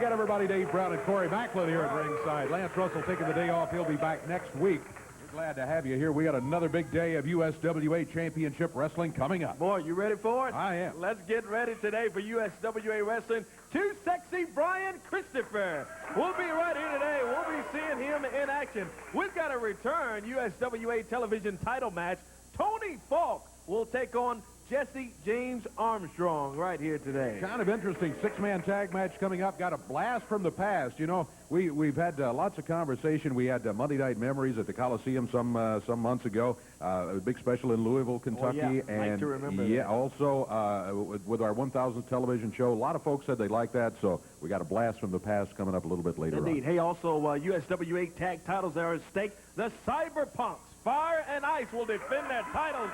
again, everybody. Dave Brown and Corey Macklin here at ringside. Lance Russell taking the day off. He'll be back next week. We're glad to have you here. We got another big day of USWA Championship Wrestling coming up. Boy, you ready for it? I am. Let's get ready today for USWA Wrestling. Too Sexy Brian Christopher. We'll be right here today. We'll be seeing him in action. We've got a return USWA television title match. Tony Falk will take on Jesse James Armstrong right here today. Kind of interesting six-man tag match coming up. Got a blast from the past. You know, we've had lots of conversation. We had Monday Night Memories at the Coliseum some months ago. A big special in Louisville, Kentucky. Oh, yeah. And like to remember yeah, that. also with our 1000th television show. A lot of folks said they liked that, so we got a blast from the past coming up a little bit later Indeed. on. Hey, also USWA tag titles are at stake. The Cyberpunks, Fire and Ice, will defend their titles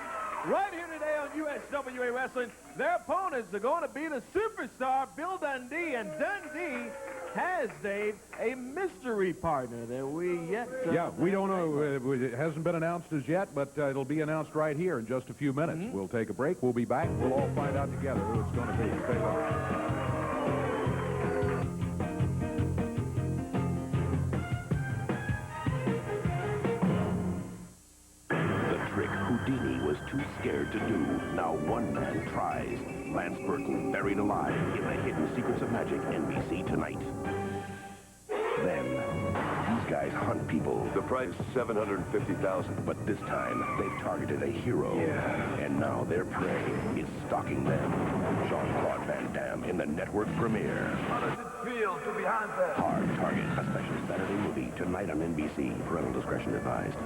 right here today on USWA Wrestling. Their opponents are going to be the superstar Bill Dundee, and Dundee has, Dave, a mystery partner that we yet to... Yeah, we don't know. It hasn't been announced as yet, but it'll be announced right here in just a few minutes. We'll take a break. We'll be back. We'll all find out together who it's going to be. Stay on. Houdini was too scared to do. Now one man tries. Lance Burton buried alive in the Hidden Secrets of Magic, NBC tonight. Then, these guys hunt people. The price is $750,000. But this time, they've targeted a hero. Yeah. And now their prey is stalking them. Jean-Claude Van Damme in the network premiere. How does it feel to be hunted? Hard Target, a special Saturday movie tonight on NBC. Parental discretion advised.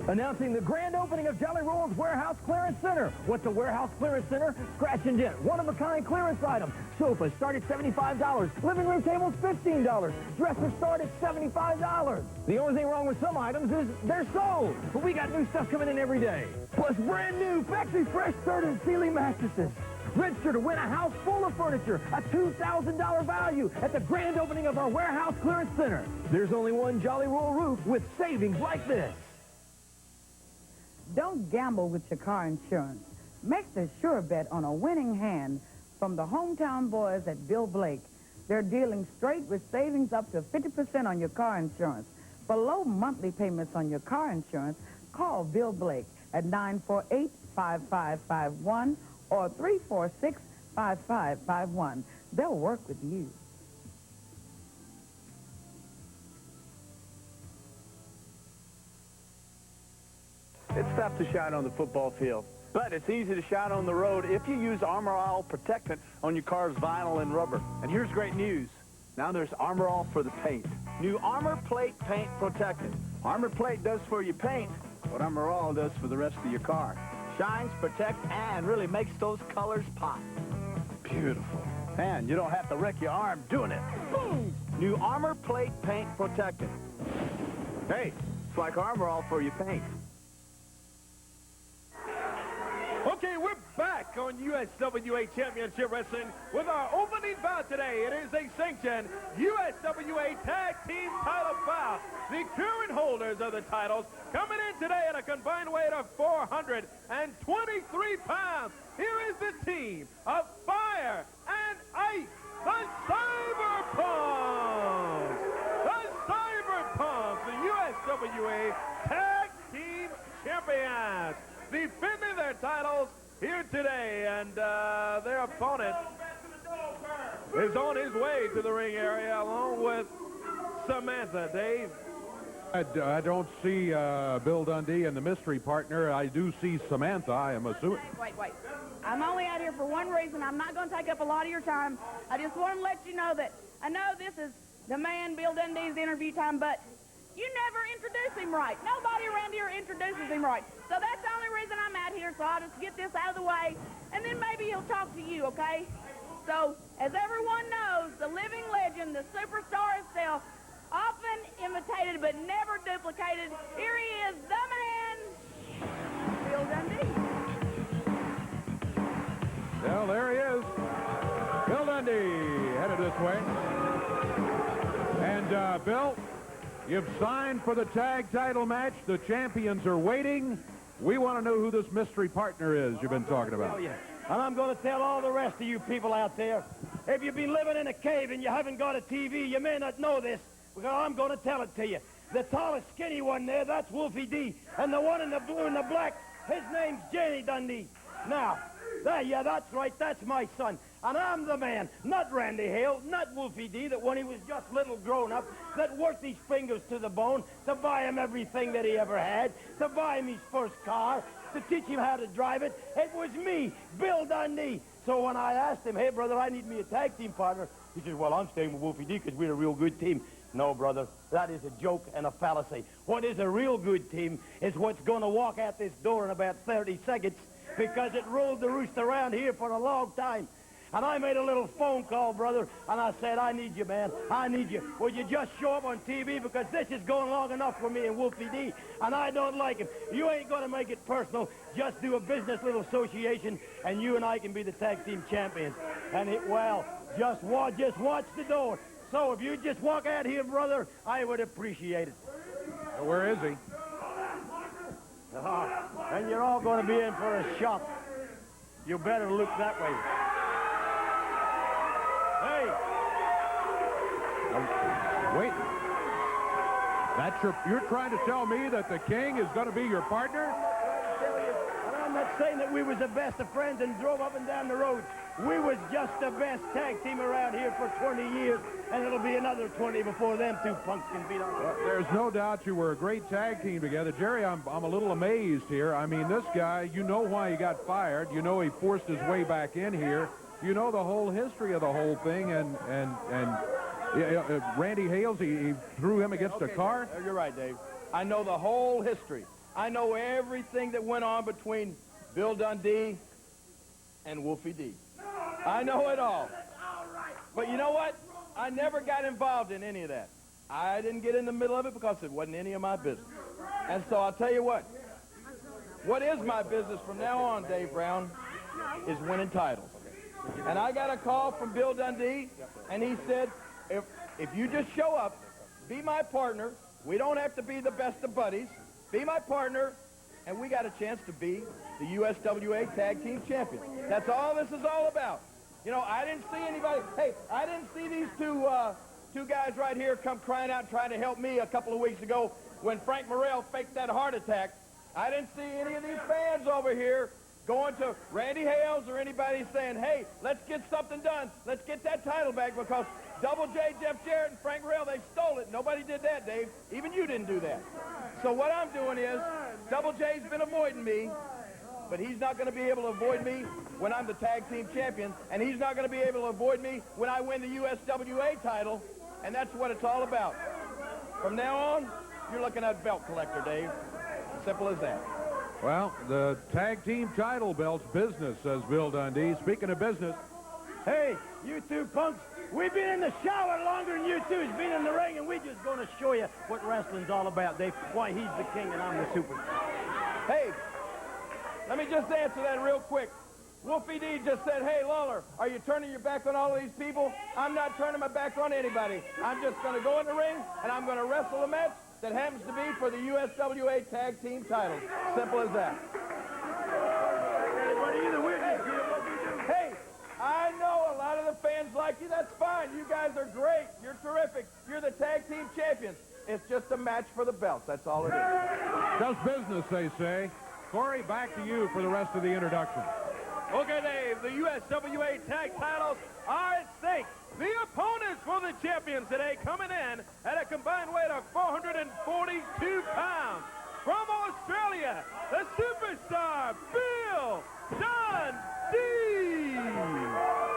Announcing the grand opening of Jolly Roll's Warehouse Clearance Center. What's a Warehouse Clearance Center? Scratch and dent, one-of-a-kind clearance items. Sofas start at $75. Living room tables, $15. Dressers start at $75. The only thing wrong with some items is they're sold. But we got new stuff coming in every day. Plus brand new factory fresh third and ceiling mattresses. Register to win a house full of furniture, a $2,000 value at the grand opening of our Warehouse Clearance Center. There's only one Jolly Roll roof with savings like this. Don't gamble with your car insurance. Make the sure bet on a winning hand from the hometown boys at Bill Blake. They're dealing straight with savings up to 50% on your car insurance. For low monthly payments on your car insurance, call Bill Blake at 948-5551 or 346-5551. They'll work with you. It's tough to shine on the football field, but it's easy to shine on the road if you use Armor All Protectant on your car's vinyl and rubber. And here's great news. Now there's Armor All for the paint. New Armor Plate Paint Protectant. Armor Plate does for your paint what Armor All does for the rest of your car. Shines, protects, and really makes those colors pop. Beautiful. And you don't have to wreck your arm doing it. Boom! New Armor Plate Paint Protectant. Hey, it's like Armor All for your paint. Okay, we're back on USWA Championship Wrestling with our opening bout today. It is a sanctioned USWA Tag Team title bout. The current holders of the titles coming in today at a combined weight of 423 pounds. Here is the team of Fire and Ice, the Cyberpunks. The Cyberpunks, the USWA Tag Team Champions, defending their titles here today, and their opponent is on his way to the ring area along with Samantha. Dave? I don't see Bill Dundee and the mystery partner. I do see Samantha, I am assuming. Wait. I'm only out here for one reason. I'm not going to take up a lot of your time. I just want to let you know that I know this is the man Bill Dundee's interview time, but you never introduce him right. Nobody around here introduces him right. So that's the only reason I'm out here, so I'll just get this out of the way, and then maybe he'll talk to you, okay? So, as everyone knows, the living legend, the superstar himself, often imitated but never duplicated, here he is, the man, Bill Dundee. Well, there he is. Bill Dundee headed this way. And, Bill, you've signed for the tag title match. The champions are waiting. We want to know who this mystery partner is you've been talking about. Oh, yeah. And I'm going to tell all the rest of you people out there, If you've been living in a cave and you haven't got a TV, you may not know this, because I'm going to tell it to you. The tallest, skinny one there, that's Wolfie D. And the one in the blue and the black, his name's Janie Dundee. Now, yeah, that's right, that's my son. And I'm the man, not Randy Hale, not Wolfie D, that when he was just little grown-up, that worked his fingers to the bone to buy him everything that he ever had, to buy him his first car, to teach him how to drive it. It was me, Bill Dundee. So when I asked him, hey, brother, I need me a tag team partner, he says, well, I'm staying with Wolfie D because we're a real good team. No, brother, that is a joke and a fallacy. What is a real good team is what's going to walk out this door in about 30 seconds, because it rolled the roost around here for a long time. And I made a little phone call, brother, and I said, I need you, man. I need you. Will you just show up on TV, because this is going long enough for me and Wolfie D, and I don't like him. You ain't going to make it personal. Just do a business little association, and you and I can be the tag team champions. And just watch the door. So if you just walk out here, brother, I would appreciate it. Where is he? And you're all going to be in for a shock. You better look that way. Hey! Wait. You're trying to tell me that the King is going to be your partner? And I'm not saying that we was the best of friends and drove up and down the road. We was just the best tag team around here for 20 years, and it'll be another 20 before them two punks can beat us. There's no doubt you were a great tag team together. Jerry, I'm a little amazed here. I mean, this guy, you know why he got fired. You know he forced his way back in here. You know the whole history of the whole thing, and Randy Hales, he threw him against a car? You're right, Dave. I know the whole history. I know everything that went on between Bill Dundee and Wolfie D. I know it all. But you know what? I never got involved in any of that. I didn't get in the middle of it because it wasn't any of my business. And so I'll tell you what is my business from now on, Dave Brown, is winning titles. And I got a call from Bill Dundee, and he said, if you just show up, be my partner, we don't have to be the best of buddies, be my partner, and we got a chance to be the USWA Tag Team Champion. That's all this is all about. You know, I didn't see anybody, hey, I didn't see these two guys right here come crying out trying to help me a couple of weeks ago when Frank Morrell faked that heart attack. I didn't see any of these fans over here going to Randy Hales or anybody saying, hey, let's get something done. Let's get that title back, because Double J, Jeff Jarrett, and Frank Morrell, they stole it. Nobody did that, Dave. Even you didn't do that. So what I'm doing is, Double J's been avoiding me, but he's not going to be able to avoid me when I'm the tag team champion, and he's not going to be able to avoid me when I win the USWA title, and that's what it's all about. From now on, you're looking at belt collector, Dave. Simple as that. Well, the tag team title belt's business, says Bill Dundee. Speaking of business, hey, you two punks, we've been in the shower longer than you two's been in the ring, and we're just going to show you what wrestling's all about, Dave. Why he's the king and I'm the super. Hey, let me just answer that real quick. Wolfie D just said, hey, Lawler, are you turning your back on all of these people? I'm not turning my back on anybody. I'm just going to go in the ring, and I'm going to wrestle a match that happens to be for the USWA Tag Team title. Simple as that. Hey, I know a lot of the fans like you. That's fine. You guys are great. You're terrific. You're the Tag Team Champions. It's just a match for the belts. That's all it is. just business, they say. Corey, back to you for the rest of the introduction. Okay, Dave, the USWA tag titles are at stake. The opponents for the champions today coming in at a combined weight of 442 pounds. From Australia, the superstar, Bill Dundee.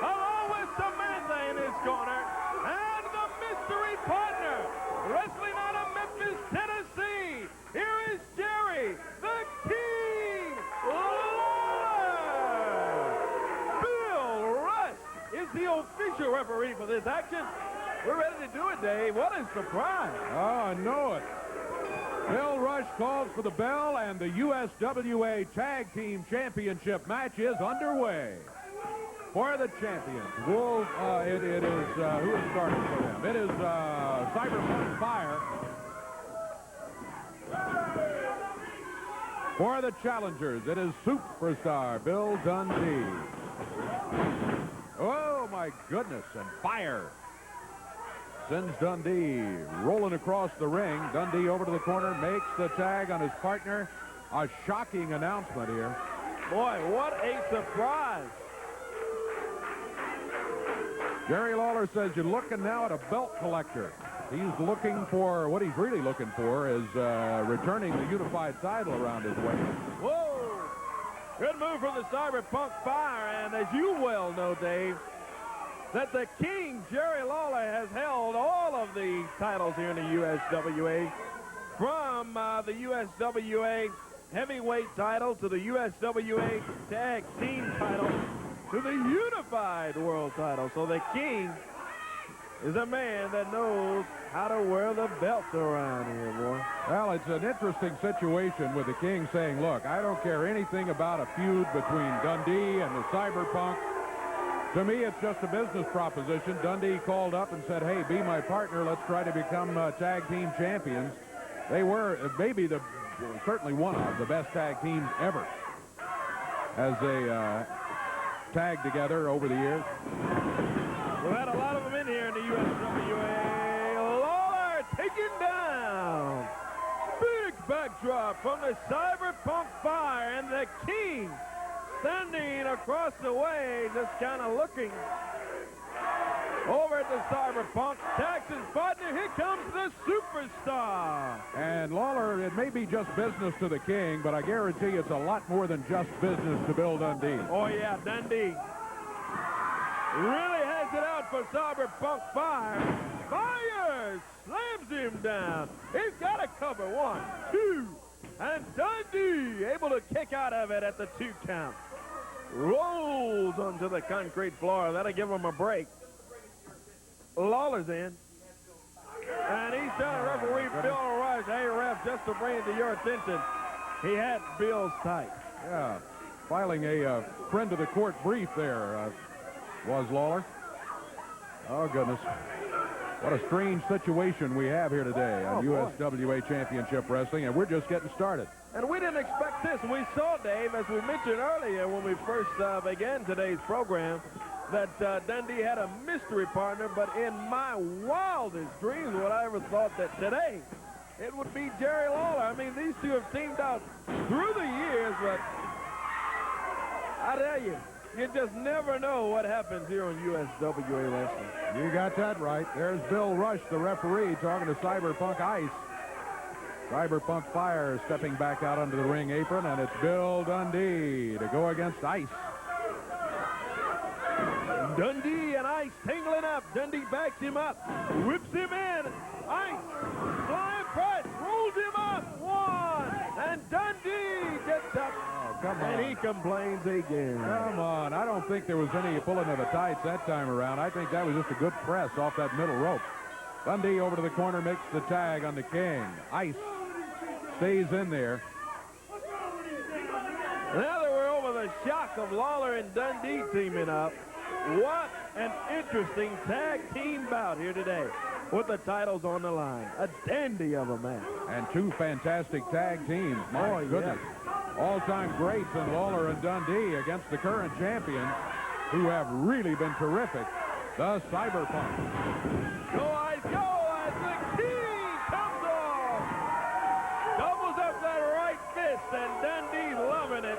Along with Samantha in his corner, and the mystery partner, wrestling out of Memphis, Tennessee. Here is Jerry, the King Lawler. Bill Rush is the official referee for this action. We're ready to do it, Dave. What a surprise. Oh, I know it. Bill Rush calls for the bell, and the USWA Tag Team Championship match is underway. For the champions, who is starting for them? It is Cyberpunk Fire. For the challengers, it is Superstar Bill Dundee. Oh, my my goodness. And fire. Sends Dundee rolling across the ring. Dundee over to the corner, makes the tag on his partner. A shocking announcement here. Boy, what a surprise. Jerry Lawler says you're looking now at a belt collector. He's looking for, what he's really looking for is returning the unified title around his waist. Whoa! Good move from the Cyberpunk Fire, and as you well know, Dave, that the King, Jerry Lawler, has held all of the titles here in the USWA, from the USWA heavyweight title to the USWA tag team title to the unified world title. So the King is a man that knows how to wear the belt around here, boy. Well, it's an interesting situation with the King saying, look, I don't care anything about a feud between Dundee and the Cyberpunk. To me, it's just a business proposition. Dundee called up and said, hey, be my partner. Let's try to become tag team champions. They were maybe certainly one of the best tag teams ever as they tagged together over the years. We've had a lot of them in here in the USWA. Lawler taken down. Big backdrop from the Cyberpunk Fire, and the King standing across the way, just kind of looking over at the Cyberpunk. Tax's partner, here comes the superstar. And Lawler, it may be just business to the King, but I guarantee it's a lot more than just business to Bill Dundee. Oh, yeah, Dundee really has it out for Cyberpunk Fire. Fire slams him down. He's got to cover 1, 2, and Dundee able to kick out of it at the 2 count. Rolls onto the concrete floor. That'll give him a break. Lawler's in. And he's telling referee Bill Rush, hey, ref, just to bring it to your attention, he had Bill's tight. Yeah, filing a friend of the court brief there was Lawler. Oh, goodness. What a strange situation we have here today on USWA Championship Wrestling, and we're just getting started. And we didn't expect this. We saw, Dave, as we mentioned earlier when we first began today's program, that Dundee had a mystery partner, but in my wildest dreams would I ever thought that today it would be Jerry Lawler. I mean, these two have teamed out through the years, but I tell you, you just never know what happens here on USWA Wrestling. You got that right. There's Bill Rush, the referee, talking to Cyberpunk Ice. Cyberpunk Fire stepping back out onto the ring apron, and it's Bill Dundee to go against Ice. Dundee and Ice tangling up. Dundee backs him up, whips him in. Ice, flying press, rolls him up. 1, and Dundee gets up. Oh, come on. And he complains again. Come on. I don't think there was any pulling of the tights that time around. I think that was just a good press off that middle rope. Dundee over to the corner, makes the tag on the King. Ice stays in there. Now that we're over the shock of Lawler and Dundee teaming up, what an interesting tag team bout here today with the titles on the line. A dandy of a match. And 2 fantastic tag teams. My goodness. All-time greats in Lawler and Dundee against the current champions who have really been terrific, the Cyberpunk. Go, Ice, go, as the King comes off. Doubles up that right fist, and Dundee's loving it.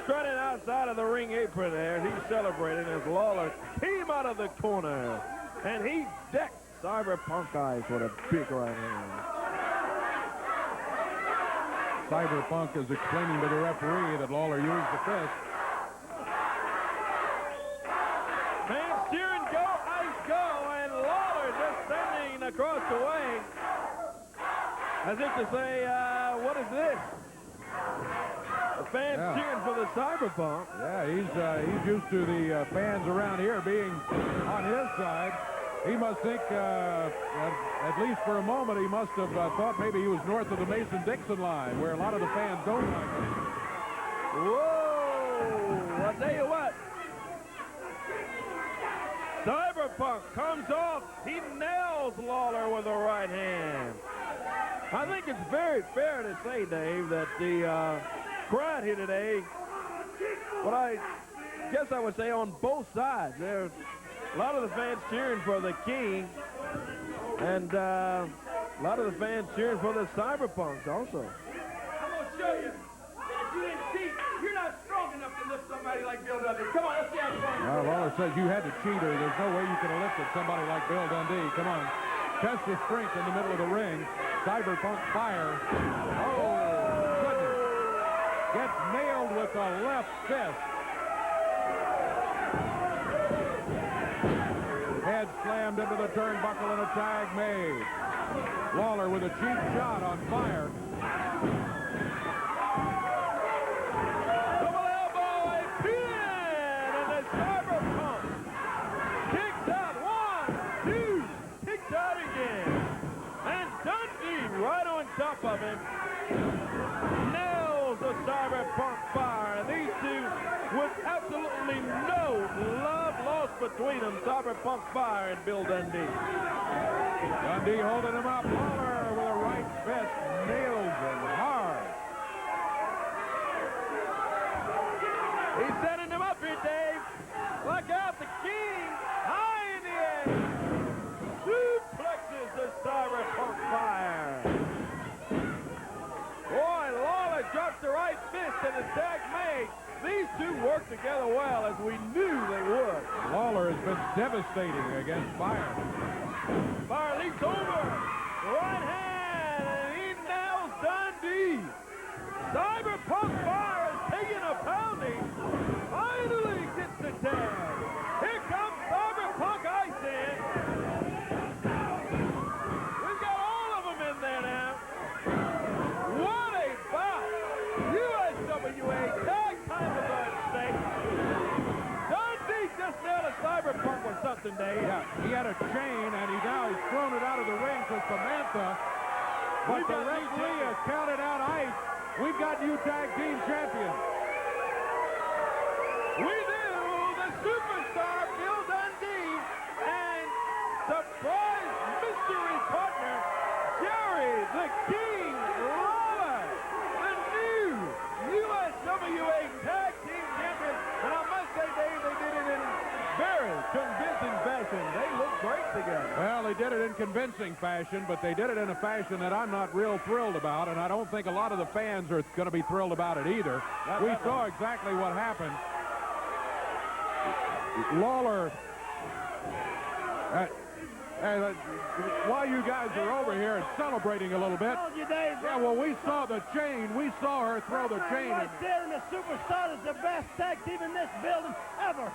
Strutting outside of the ring apron there. He's celebrating as Lawler came out of the corner. And he decked Cyberpunk Ice with a big right hand. Cyberpunk is explaining to the referee that Lawler used the fist. Fans cheering, go, Ice, go. And Lawler just standing across the way as if to say, what is this? The fans cheering for the Cyberpunk. Yeah, he's used to the fans around here being on his side. He must think, at least for a moment, he must have thought maybe he was north of the Mason-Dixon line, where a lot of the fans don't like him. Whoa! I'll tell you what. Cyberpunk comes off. He nails Lawler with a right hand. I think it's very fair to say, Dave, that the crowd here today, what I guess I would say on both sides. There's a lot of the fans cheering for the King, and a lot of the fans cheering for the Cyberpunks also. I'm going to show you that if you didn't see, you're not strong enough to lift somebody like Bill Dundee. Come on, let's see how strong you are. Lawler says you had to cheat her. There's no way you could have lifted somebody like Bill Dundee. Come on. Test your strength in the middle of the ring. Cyberpunk fire. Oh, goodness. Gets nailed with the left fist. Head slammed into the turnbuckle and a tag made. Lawler with a cheap shot on fire. Double elbow, a pin, and the Cyberpunk kicks out. 1, 2, kicks out again. And Dundee right on top of him nails the Cyberpunk fire. These two with absolutely no love lost between them. Cyberpunk fire and Bill Dundee. Dundee holding him up. Lawler with a right fist nails him hard. He's setting him up here, Dave. Look out, the King high in the air. Suplexes the Cyberpunk fire. Boy, Lawler drops the right fist and the tag made. These two work together well, as we knew they would. Lawler has been devastating against Fire. Fire leaps over. Right hand, and he nails Dundee. Cyberpunk Fire is taking a pounding. Finally gets the tag. Here comes Cyberpunk Ice in. We've got all of them in there now. What a bout. USWA tag time of the state. Dundee just nailed a Cyberpunk or something, Dave. Yeah, he had a chain, and he's thrown it out of the ring to Samantha. But the referee has counted out Ice. We've got new tag team champions. We do. The superstar Bill Dundee and surprise mystery partner Jerry the King Lawler, the new USWA Tag Team Champions. And I must say, Dave, they did it in very convincing fashion. They look great together. Well, they did it in convincing fashion, but they did it in a fashion that I'm not real thrilled about, and I don't think a lot of the fans are going to be thrilled about it either. We saw exactly what happened. Lawler, while you guys are over here and celebrating a little bit, yeah, well, we saw the chain. We saw her throw the chain. Right there, and the superstar is the best tag team in this building ever.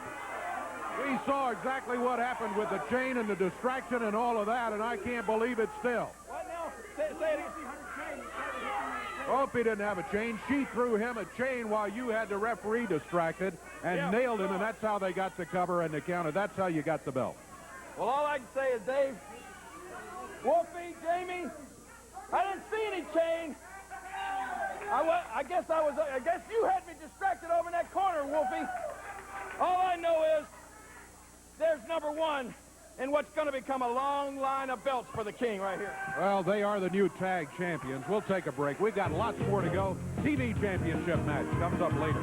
We saw exactly what happened with the chain and the distraction and all of that, and I can't believe it still. What now? Say it again. Oh, if he didn't have a chain, she threw him a chain while you had the referee distracted and nailed him, and that's how they got the cover and the counter. That's how you got the belt. Well, all I can say is, Dave, Wolfie, Jamie, I didn't see any chain. I guess you had me distracted over in that corner, Wolfie. All I know is there's number one in what's going to become a long line of belts for the King right here. Well, they are the new tag champions. We'll take a break. We've got lots more to go. TV championship match comes up later.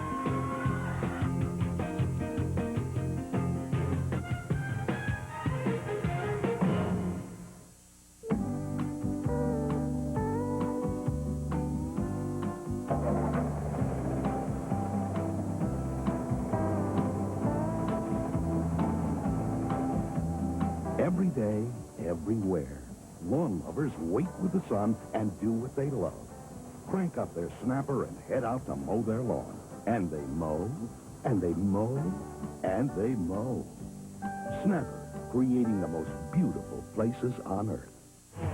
Every day, everywhere, lawn lovers wait with the sun and do what they love. Crank up their snapper and head out to mow their lawn. And they mow, and they mow, and they mow. Snapper, creating the most beautiful places on earth.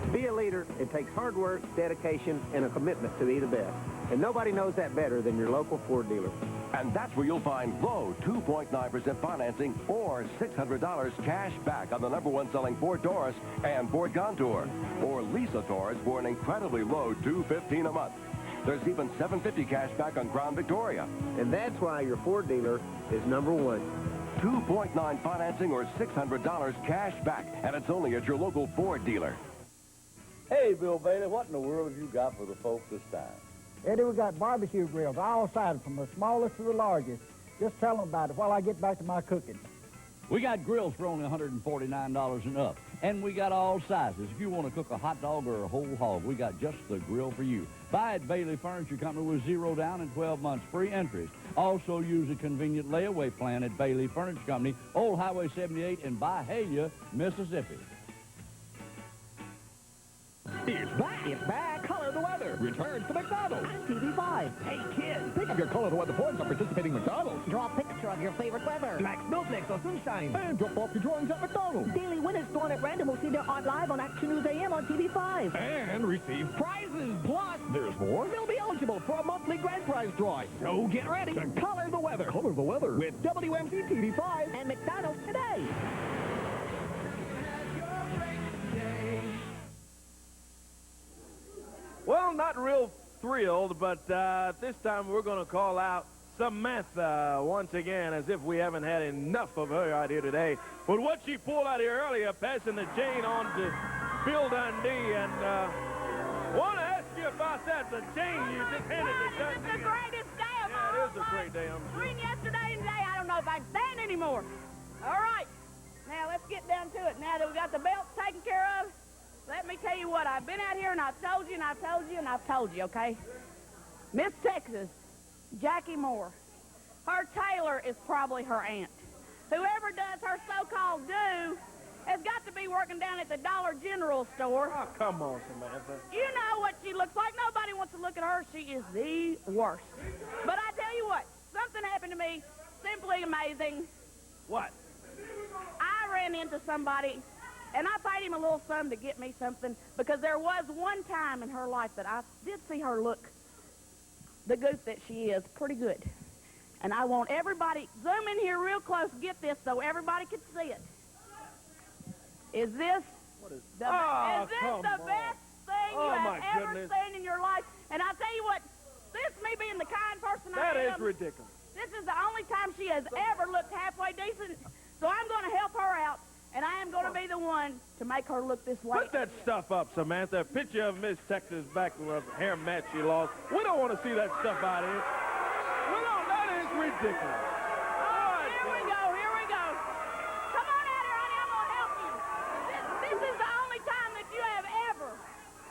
To be a leader, it takes hard work, dedication, and a commitment to be the best. And nobody knows that better than your local Ford dealer. And that's where you'll find low 2.9% financing or $600 cash back on the #1 selling Ford Taurus and Ford Contour. Or lease a Taurus for an incredibly low $215 a month. There's even $750 cash back on Crown Victoria. And that's why your Ford dealer is #1. 2.9 financing or $600 cash back. And it's only at your local Ford dealer. Hey, Bill Bailey, what in the world have you got for the folks this time? Eddie, we got barbecue grills, all sizes, from the smallest to the largest. Just tell them about it while I get back to my cooking. We got grills for only $149 and up. And we got all sizes. If you want to cook a hot dog or a whole hog, we got just the grill for you. Buy at Bailey Furniture Company with 0 down and 12 months free interest. Also use a convenient layaway plan at Bailey Furniture Company, Old Highway 78 in Byhalia, Mississippi. It's back. It's back. Color the Weather returns to McDonald's. TV5. Hey, kids, pick up your Color the Weather points at participating McDonald's. Draw a picture of your favorite weather. Like snowflakes or sunshine. And drop off your drawings at McDonald's. Daily winners drawn at random will see their art live on Action News AM on TV5. And receive prizes. Plus, there's more. They'll be eligible for a monthly grand prize drawing. So get ready to Color the Weather. Color the Weather with WMC TV5 and McDonald's today. Well, not real thrilled, but this time we're going to call out Samantha once again, as if we haven't had enough of her out here today. But what she pulled out here earlier, passing the chain on to Bill Dundee, and want to ask you about that, the chain you just handed to Dundee. It's the greatest day of my Yeah, it is a great day. Between yesterday and today, I don't know if I can stand anymore. All right, now let's get down to it. Now that we got the belts taken care of, let me tell you what, I've been out here and I've told you and I've told you and I've told you, okay? Miss Texas, Jackie Moore, her tailor is probably her aunt. Whoever does her so-called do has got to be working down at the Dollar General store. Oh, come on, Samantha. You know what she looks like. Nobody wants to look at her. She is the worst. But I tell you what, something happened to me simply amazing. What? I ran into somebody, and I paid him a little sum to get me something, because there was one time in her life that I did see her look the goof that she is, pretty good. And I want everybody, zoom in here real close, get this so everybody can see it. Is this the best thing you have ever seen in your life? And I'll tell you what, this me being the kind person I am. That is ridiculous. This is the only time she has ever looked halfway decent, so I'm going to help her out. And I am going to be the one to make her look this way. Put that stuff up, Samantha. A picture of Miss Texas back with a hair match she lost. We don't want to see that stuff out here. We don't. That is ridiculous. Here we go. Here we go. Come on out here, honey. I'm going to help you. This is the only time that you have ever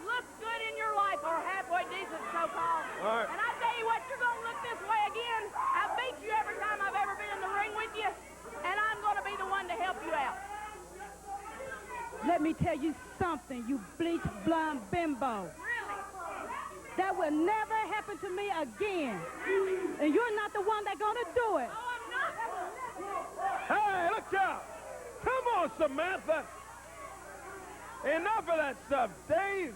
looked good in your life, or halfway decent, so-called. All right. And I tell you what, you're going to look this way again. I beat you every time I've ever been in the ring with you, and I'm going to be the one to help you out. Let me tell you something, you bleach blonde bimbo. Really? That will never happen to me again. And you're not the one that's gonna do it. Oh, I'm not. Hey, look out! Come on, Samantha! Enough of that stuff, Dave!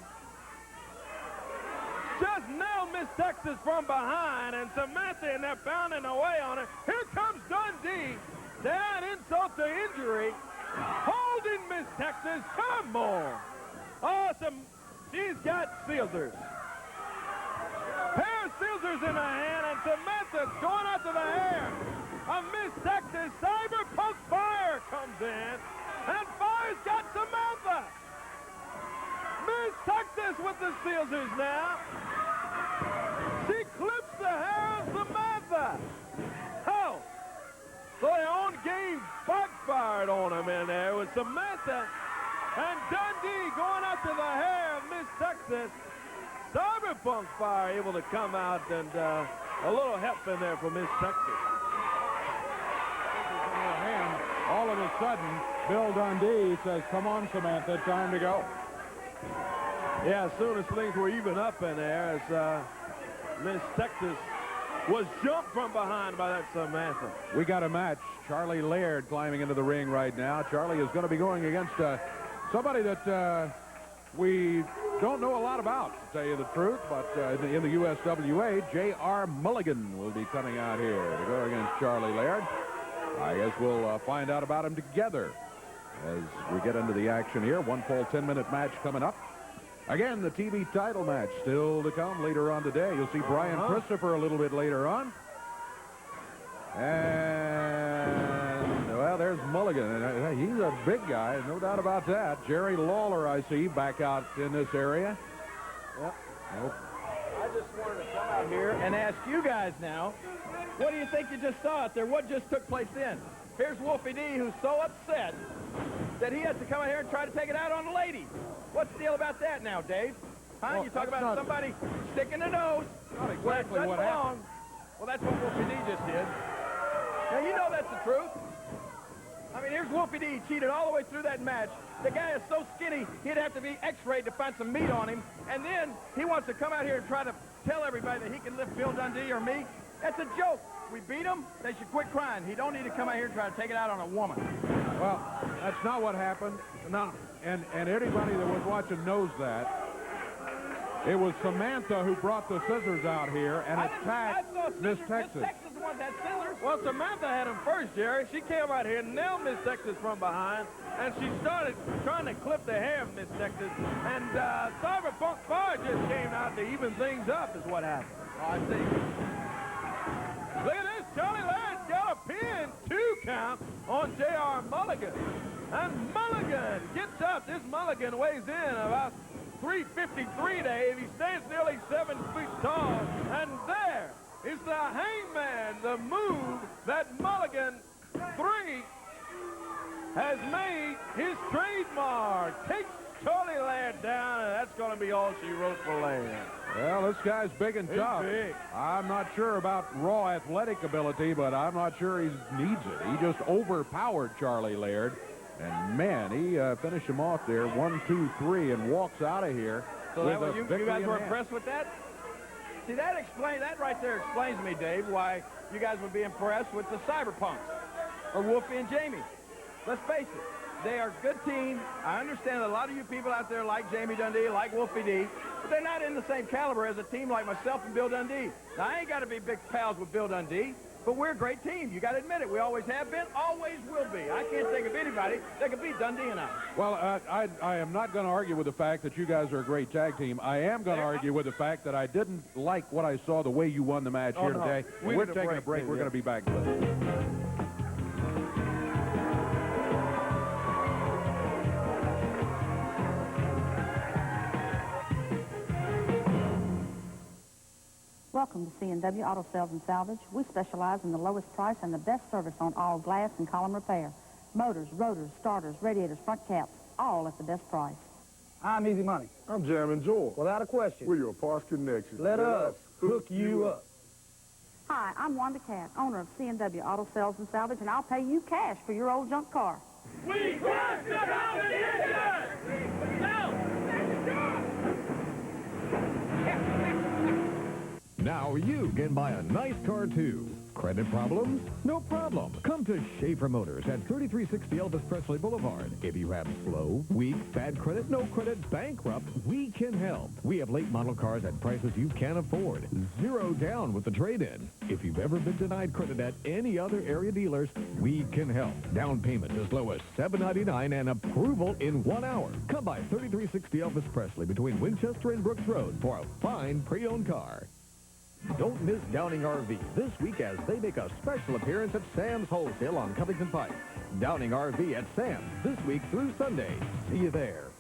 Just nailed Miss Texas from behind, and Samantha in there pounding away on her. Here comes Dundee. Down, insult to injury. Holding Miss Texas. Come on. Awesome. She's got scissors. Pair of scissors in her hand, and Samantha's going after the hair of Miss Texas. Cyberpunk Fire comes in, and Fire's got Samantha. Miss Texas with the scissors now. She clips the hair of Samantha. Oh. So their own game backfired on him in there with Samantha and Dundee going after the hair of Miss Texas. Cyberpunk Fire able to come out, and a little help in there for Miss Texas. All of a sudden, Bill Dundee says, come on, Samantha, time to go. Yeah, as soon as things were even up in there, as Miss Texas was jumped from behind by that Samantha. We got a match. Charlie Laird climbing into the ring right now. Charlie is going to be going against somebody that we don't know a lot about, to tell you the truth, but in the USWA, J.R. Mulligan will be coming out here to go against Charlie Laird. I guess we'll find out about him together as we get into the action here. One full 10-minute match coming up. Again, the TV title match still to come later on today. You'll see Brian Christopher a little bit later on. And, well, there's Mulligan. And he's a big guy, no doubt about that. Jerry Lawler, I see, back out in this area. Yep. Nope. just wanted to come out here and ask you guys now, what do you think you just saw out there? What just took place then? Here's Wolfie D, who's so upset that he has to come out here and try to take it out on the ladies. What's the deal about that now, Dave? Huh? Well, you talk about somebody sticking the nose. Not exactly what happened. Well, that's what Wolfie D just did. Now, you know that's the truth. I mean, here's Wolfie D. He cheated all the way through that match. The guy is so skinny, he'd have to be x-rayed to find some meat on him. And then he wants to come out here and try to tell everybody that he can lift Bill Dundee or me. That's a joke. We beat him. They should quit crying. He don't need to come out here and try to take it out on a woman. Well, that's not what happened. No. And anybody that was watching knows that. It was Samantha who brought the scissors out here and attacked Miss Texas. Miss Texas won that scissors. Well, Samantha had him first, Jerry. She came out here and nailed Miss Texas from behind, and she started trying to clip the hair of Miss Texas. And Cyberpunk Fire just came out to even things up, is what happened. Oh, I see. Look at this. Charlie Laird got a pin 2 count on J.R. Mulligan. And Mulligan gets up. This Mulligan weighs in about 353, Dave. He stands nearly 7 feet tall. And there is the Hangman, the move that Mulligan 3 has made his trademark. Takes Charlie Laird down, and that's going to be all she wrote for Laird. Well, this guy's big and tough. Big. I'm not sure about raw athletic ability, but I'm not sure he needs it. He just overpowered Charlie Laird. And, man, he finished him off there, 1, 2, 3, and walks out of here So with that a you victory guys in were hand. impressed with that? See, that right there explains to me, Dave, why you guys would be impressed with the Cyberpunks or Wolfie and Jamie. Let's face it, they are a good team. I understand a lot of you people out there like Jamie Dundee, like Wolfie D, but they're not in the same caliber as a team like myself and Bill Dundee. Now, I ain't got to be big pals with Bill Dundee, but we're a great team. You got to admit it. We always have been, always will be. I can't think of anybody that can beat Dundee and I. Well, I am not going to argue with the fact that you guys are a great tag team. I am going to argue with the fact that I didn't like what I saw, the way you won the match here today. We're taking a break. We're going to be back with it. Welcome to C&W Auto Sales and Salvage. We specialize in the lowest price and the best service on all glass and column repair. Motors, rotors, starters, radiators, front caps, all at the best price. I'm Easy Money. I'm Jammin' Joel. Without a question. We're your parts connection. Let us hook you up. Hi, I'm Wanda Cat, owner of C&W Auto Sales and Salvage, and I'll pay you cash for your old junk car. We crush the competition! Now! Now you can buy a nice car, too. Credit problems? No problem. Come to Schaefer Motors at 3360 Elvis Presley Boulevard. If you have slow, weak, bad credit, no credit, bankrupt, we can help. We have late model cars at prices you can't afford. 0 down with the trade-in. If you've ever been denied credit at any other area dealers, we can help. Down payment as low as $7.99 and approval in 1 hour. Come by 3360 Elvis Presley between Winchester and Brooks Road for a fine pre-owned car. Don't miss Downing RV this week as they make a special appearance at Sam's Wholesale on Covington Pike. Downing RV at Sam's this week through Sunday. See you there.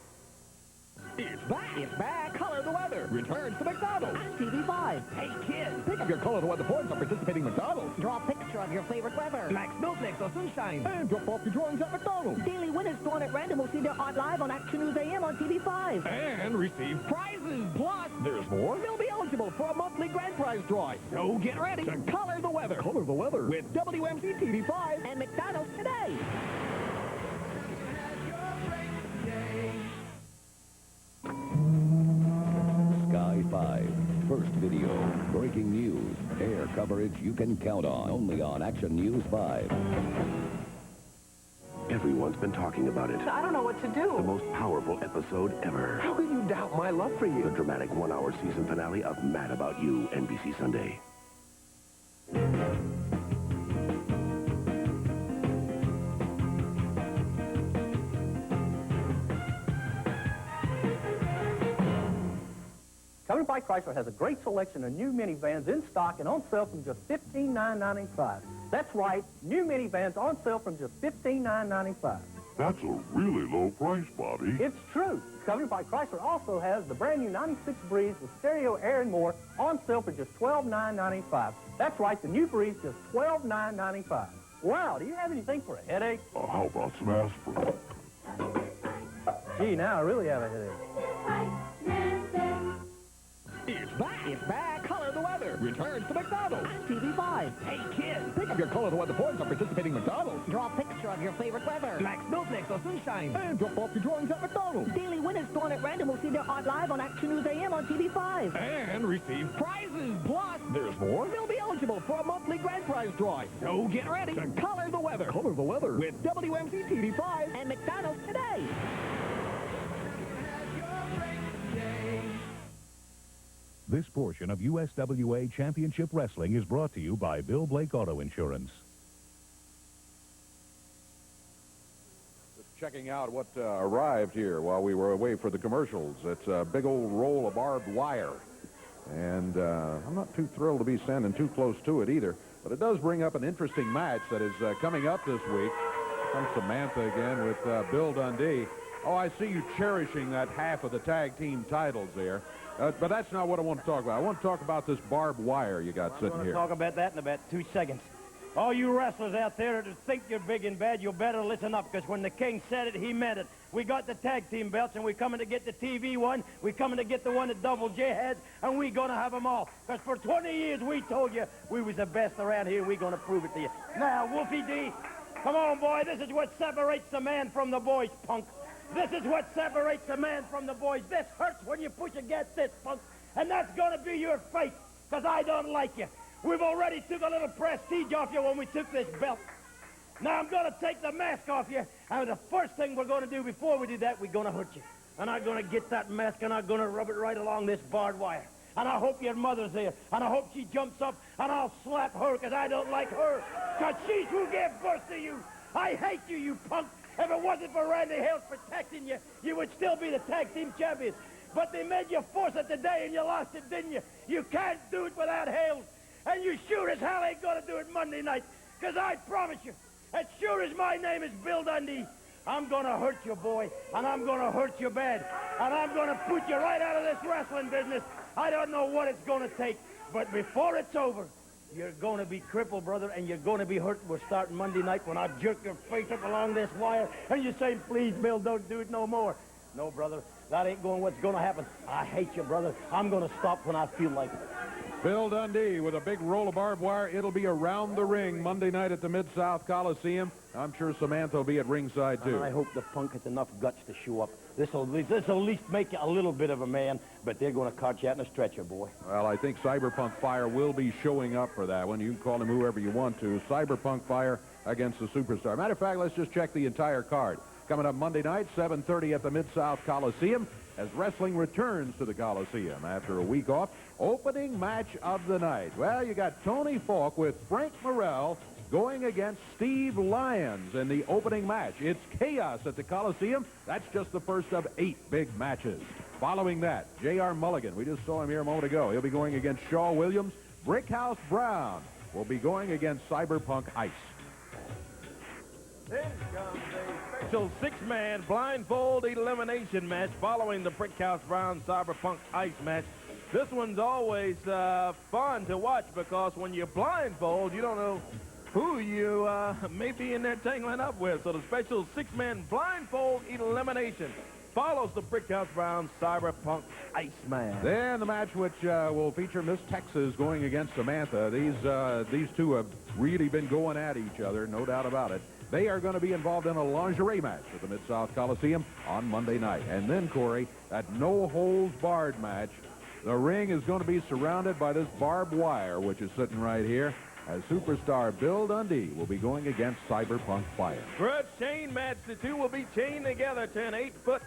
It's back. It's back. Color the Weather returns to McDonald's. TV5. Hey, kids, pick up your Color the Weather points on participating McDonald's. Draw a picture of your favorite weather. Like snowflakes or sunshine. And drop off your drawings at McDonald's. Daily winners drawn at random will see their art live on Action News AM on TV5. And receive prizes. Plus, there's more. They'll be eligible for a monthly grand prize drawing. So get ready to Color the Weather. Color the Weather with WMC TV5 and McDonald's today. Sky 5, first video, breaking news, air coverage you can count on, only on Action News 5. Everyone's been talking about it. I don't know what to do. The most powerful episode ever. How can you doubt my love for you? The dramatic 1-hour season finale of Mad About You, NBC Sunday. Covington Pike Chrysler has a great selection of new minivans in stock and on sale from just $15,995. That's right, new minivans on sale from just $15,995. That's a really low price, Bobby. It's true. Discovery by Chrysler also has the brand new 96 Breeze with stereo, air, and more on sale for just $12,995. That's right, the new Breeze, just $12,995. Wow, do you have anything for a headache? How about some aspirin? Gee, now I really have a headache. It's back. Color the Weather returns to McDonald's. TV5. Hey, kids, pick up your Color the Weather points on participating McDonald's. Draw a picture of your favorite weather. Like snowflakes or sunshine. And drop off your drawings at McDonald's. Daily winners drawn at random will see their art live on Action News AM on TV5. And receive prizes. Plus, there's more. They'll be eligible for a monthly grand prize drawing. So get ready to Color the Weather. Color the Weather with WMC TV5 and McDonald's today. This portion of USWA Championship Wrestling is brought to you by Bill Blake Auto Insurance. Just checking out what arrived here while we were away for the commercials. It's a big old roll of barbed wire. And I'm not too thrilled to be standing too close to it either. But it does bring up an interesting match that is coming up this week. Here comes Samantha again with Bill Dundee. Oh, I see you cherishing that half of the tag team titles there. But that's not what I want to talk about. I want to talk about this barbed wire you got sitting here. I'm going to talk about that in about 2 seconds. All you wrestlers out there that think you're big and bad, you better listen up, because when the king said it, he meant it. We got the tag team belts, and we're coming to get the TV one. We're coming to get the one that Double J has, and we're going to have them all. Because for 20 years, we told you we was the best around here. We're going to prove it to you. Now, Wolfie D, come on, boy. This is what separates the man from the boys, punk. This is what separates the man from the boys. This hurts when you push against this, punk. And that's going to be your fate, because I don't like you. We've already took a little prestige off you when we took this belt. Now I'm going to take the mask off you, and the first thing we're going to do before we do that, we're going to hurt you. And I'm going to get that mask, and I'm going to rub it right along this barbed wire. And I hope your mother's there, and I hope she jumps up, and I'll slap her, because I don't like her, because she's who gave birth to you. I hate you, you punk. If it wasn't for Randy Hales protecting you, you would still be the tag team champions. But they made you force it today, and you lost it, didn't you? You can't do it without Hales. And you sure as hell ain't going to do it Monday night, because I promise you, as sure as my name is Bill Dundee, I'm going to hurt you, boy, and I'm going to hurt you bad. And I'm going to put you right out of this wrestling business. I don't know what it's going to take, but before it's over, you're going to be crippled, brother, and you're going to be hurt. We're starting Monday night when I jerk your face up along this wire, and you say, please, Bill, don't do it no more. No, brother, that ain't what's going to happen. I hate you, brother. I'm going to stop when I feel like it. Bill Dundee with a big roll of barbed wire. It'll be around the ring Monday night at the Mid-South Coliseum. I'm sure Samantha will be at ringside, too. And I hope the punk has enough guts to show up. This'll at least make you a little bit of a man, but they're going to cart you out in a stretcher, boy. Well, I think Cyberpunk Fire will be showing up for that one. You can call him whoever you want to. Cyberpunk Fire against the Superstar. Matter of fact, let's just check the entire card. Coming up Monday night, 7:30 at the Mid-South Coliseum, as wrestling returns to the Coliseum after a week off. Opening match of the night. Well, you got Tony Falk with Frank Morrell going against Steve Lyons in the opening match. It's chaos at the Coliseum. That's just the first of 8 big matches. Following that, J.R. Mulligan. We just saw him here a moment ago. He'll be going against Shaw Williams. Brickhouse Brown will be going against Cyberpunk Ice. Then comes a special 6-man blindfold elimination match following the Brickhouse Brown Cyberpunk Ice match. This one's always fun to watch because when you're blindfold, you don't know who you may be in there tangling up with. So the special 6-man blindfold elimination follows the Brickhouse Brown Cyberpunk Ice match. Then the match which will feature Miss Texas going against Samantha. These two have really been going at each other, no doubt about it. They are going to be involved in a lingerie match at the Mid-South Coliseum on Monday night. And then, Corey, that no-holds-barred match, the ring is going to be surrounded by this barbed wire, which is sitting right here, as superstar Bill Dundee will be going against Cyberpunk Fire. For a chain match, the two will be chained together to an 8-foot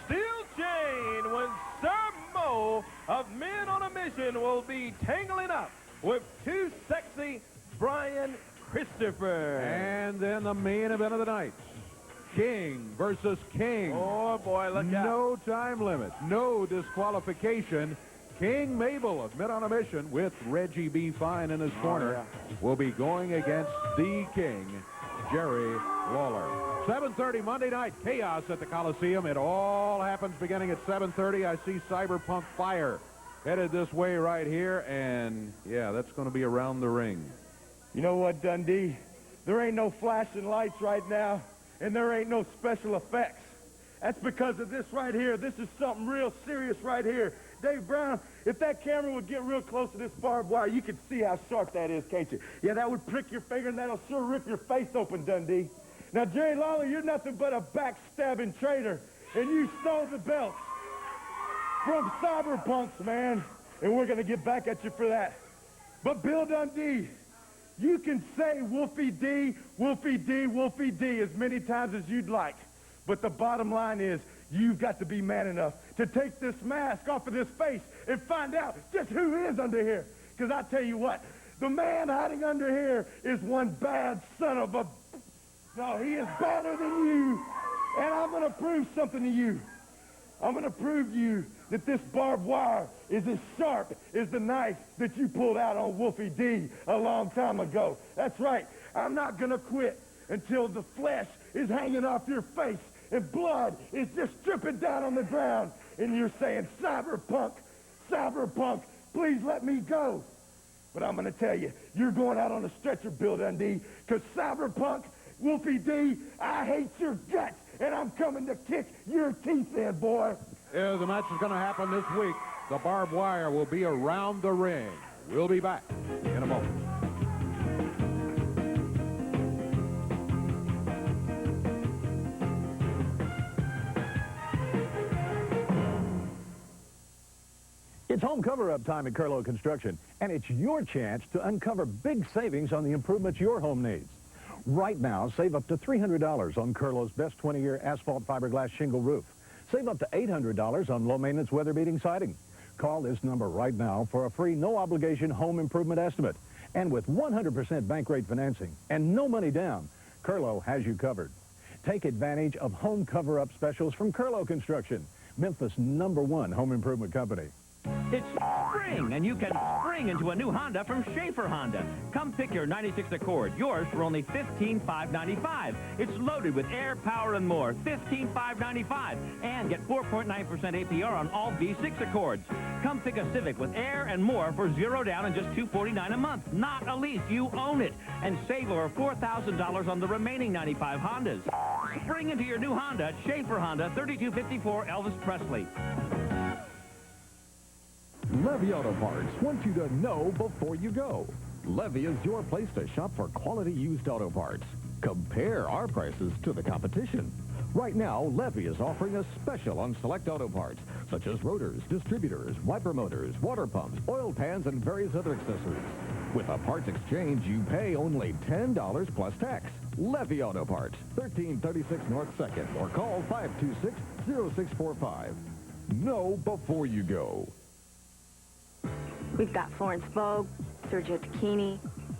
steel chain when Sir Mo of Men on a Mission will be tangling up with too sexy Brian Christopher. And then the main event of the night, King versus King. Oh, boy, look out. No time limit, no disqualification. King Mabel of Men on a Mission with Reggie B. Fine in his corner will be going against the King, Jerry Lawler. 7:30 Monday Night Chaos at the Coliseum. It all happens beginning at 7:30. I see Cyberpunk Fire headed this way right here, and yeah, that's going to be around the ring. You know what, Dundee? There ain't no flashing lights right now, and there ain't no special effects. That's because of this right here. This is something real serious right here. Dave Brown, if that camera would get real close to this barbed wire, you could see how sharp that is, can't you? Yeah, that would prick your finger, and that'll sure rip your face open, Dundee. Now, Jerry Lawler, you're nothing but a backstabbing traitor, and you stole the belts from Cyberpunks, man, and we're going to get back at you for that. But Bill Dundee, you can say Wolfie D, Wolfie D, Wolfie D as many times as you'd like, but the bottom line is you've got to be man enough to take this mask off of this face and find out just who is under here. Because I tell you what, the man hiding under here is one bad son of a... No, he is better than you, and I'm going to prove something to you. I'm going to prove to you that this barbed wire is as sharp as the knife that you pulled out on Wolfie D a long time ago. That's right. I'm not going to quit until the flesh is hanging off your face and blood is just dripping down on the ground, and you're saying, Cyberpunk, Cyberpunk, please let me go. But I'm going to tell you, you're going out on a stretcher, Bill Dundee, because Cyberpunk, Wolfie D, I hate your guts, and I'm coming to kick your teeth in, boy. Yeah, the match is going to happen this week. The barbed wire will be around the ring. We'll be back in a moment. It's home cover-up time at Curlo Construction, and it's your chance to uncover big savings on the improvements your home needs. Right now, save up to $300 on Curlo's best 20-year asphalt fiberglass shingle roof. Save up to $800 on low-maintenance weather-beating siding. Call this number right now for a free, no-obligation home improvement estimate. And with 100% bank rate financing and no money down, Curlo has you covered. Take advantage of home cover-up specials from Curlo Construction, Memphis' #1 home improvement company. It's spring, and you can spring into a new Honda from Schaefer Honda. Come pick your 96 Accord, yours for only $15,595. It's loaded with air, power, and more. $15,595. And get 4.9% APR on all V6 Accords. Come pick a Civic with air and more for $0 down and just $249 a month. Not a lease. You own it. And save over $4,000 on the remaining 95 Hondas. Spring into your new Honda at Schaefer Honda, 3254 Elvis Presley. Levy Auto Parts wants you to know before you go. Levy is your place to shop for quality used auto parts. Compare our prices to the competition. Right now, Levy is offering a special on select auto parts, such as rotors, distributors, wiper motors, water pumps, oil pans, and various other accessories. With a parts exchange, you pay only $10 plus tax. Levy Auto Parts, 1336 North 2nd, or call 526-0645. Know before you go. We've got Florence Vogue, Sergio Tacchini,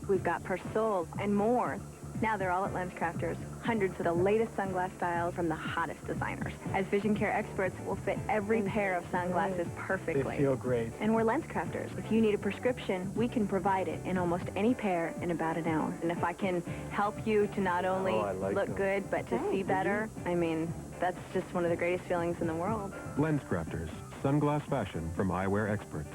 we've got Persol, and more. Now they're all at LensCrafters. Hundreds of the latest sunglass styles from the hottest designers. As vision care experts, we'll fit every pair of sunglasses perfectly. They feel great. And we're LensCrafters. If you need a prescription, we can provide it in almost any pair in about an hour. And if I can help you to not only look good, but to see better, I mean, that's just one of the greatest feelings in the world. LensCrafters, sunglass fashion from eyewear experts.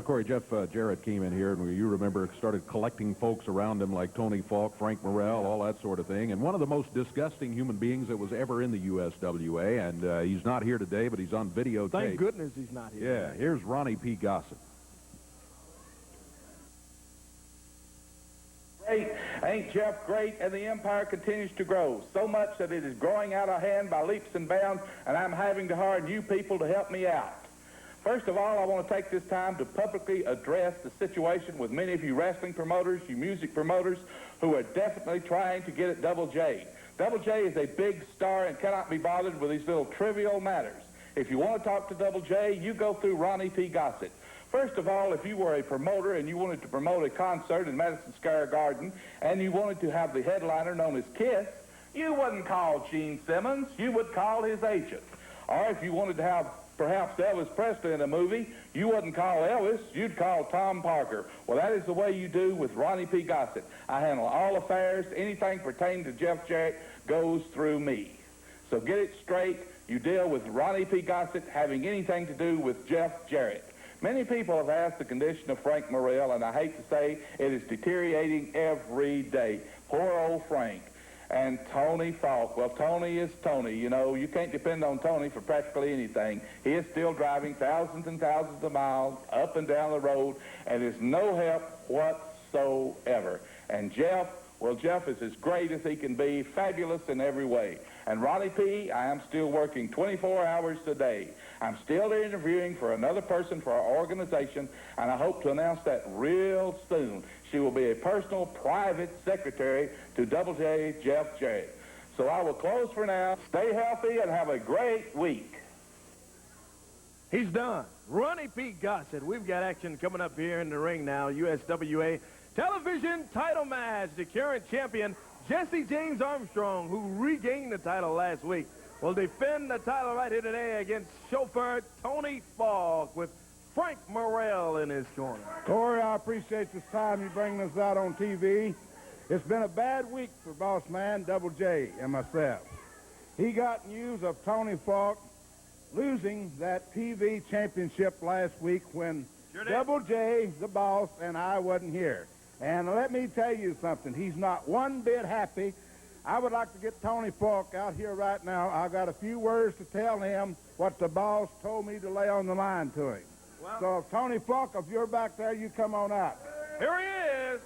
Corey, Jeff Jarrett came in here, and you remember started collecting folks around him like Tony Falk, Frank Morrell, all that sort of thing. And one of the most disgusting human beings that was ever in the USWA, and he's not here today, but he's on videotape. Thank goodness he's not here. Yeah, here's Ronnie P. Gossett. Great. Ain't Jeff great? And the empire continues to grow, so much that it is growing out of hand by leaps and bounds, and I'm having to hire new people to help me out. First of all, I want to take this time to publicly address the situation with many of you wrestling promoters, you music promoters, who are definitely trying to get at Double J. Double J is a big star and cannot be bothered with these little trivial matters. If you want to talk to Double J, you go through Ronnie P. Gossett. First of all, if you were a promoter and you wanted to promote a concert in Madison Square Garden and you wanted to have the headliner known as Kiss, you wouldn't call Gene Simmons. You would call his agent. Or if you wanted to have perhaps Elvis Presley in a movie, you wouldn't call Elvis, you'd call Tom Parker. Well, that is the way you do with Ronnie P. Gossett. I handle all affairs. Anything pertaining to Jeff Jarrett goes through me. So get it straight. You deal with Ronnie P. Gossett having anything to do with Jeff Jarrett. Many people have asked the condition of Frank Morrell, and I hate to say it is deteriorating every day. Poor old Frank. And Tony Falk. Well, Tony is Tony. You know, you can't depend on Tony for practically anything. He is still driving thousands and thousands of miles up and down the road, and there's no help whatsoever. And Jeff, well, Jeff is as great as he can be, fabulous in every way. And Ronnie P., I am still working 24 hours a day. I'm still interviewing for another person for our organization, and I hope to announce that real soon. She will be a personal, private secretary to Double J Jeff Jarrett. So I will close for now. Stay healthy and have a great week. He's done. Ronnie P. Gossett. We've got action coming up here in the ring now. USWA television title match. The current champion, Jesse James Armstrong, who regained the title last week, will defend the title right here today against chauffeur Tony Falk with Frank Morrell in his corner. Corey, I appreciate this time you bringing us out on TV. It's been a bad week for boss man Double J and myself. He got news of Tony Falk losing that TV championship last week when Double J, the boss, and I wasn't here. And let me tell you something. He's not one bit happy. I would like to get Tony Falk out here right now. I've got a few words to tell him what the boss told me to lay on the line to him. Well, so, Tony Falk, if you're back there, you come on out. Here he is,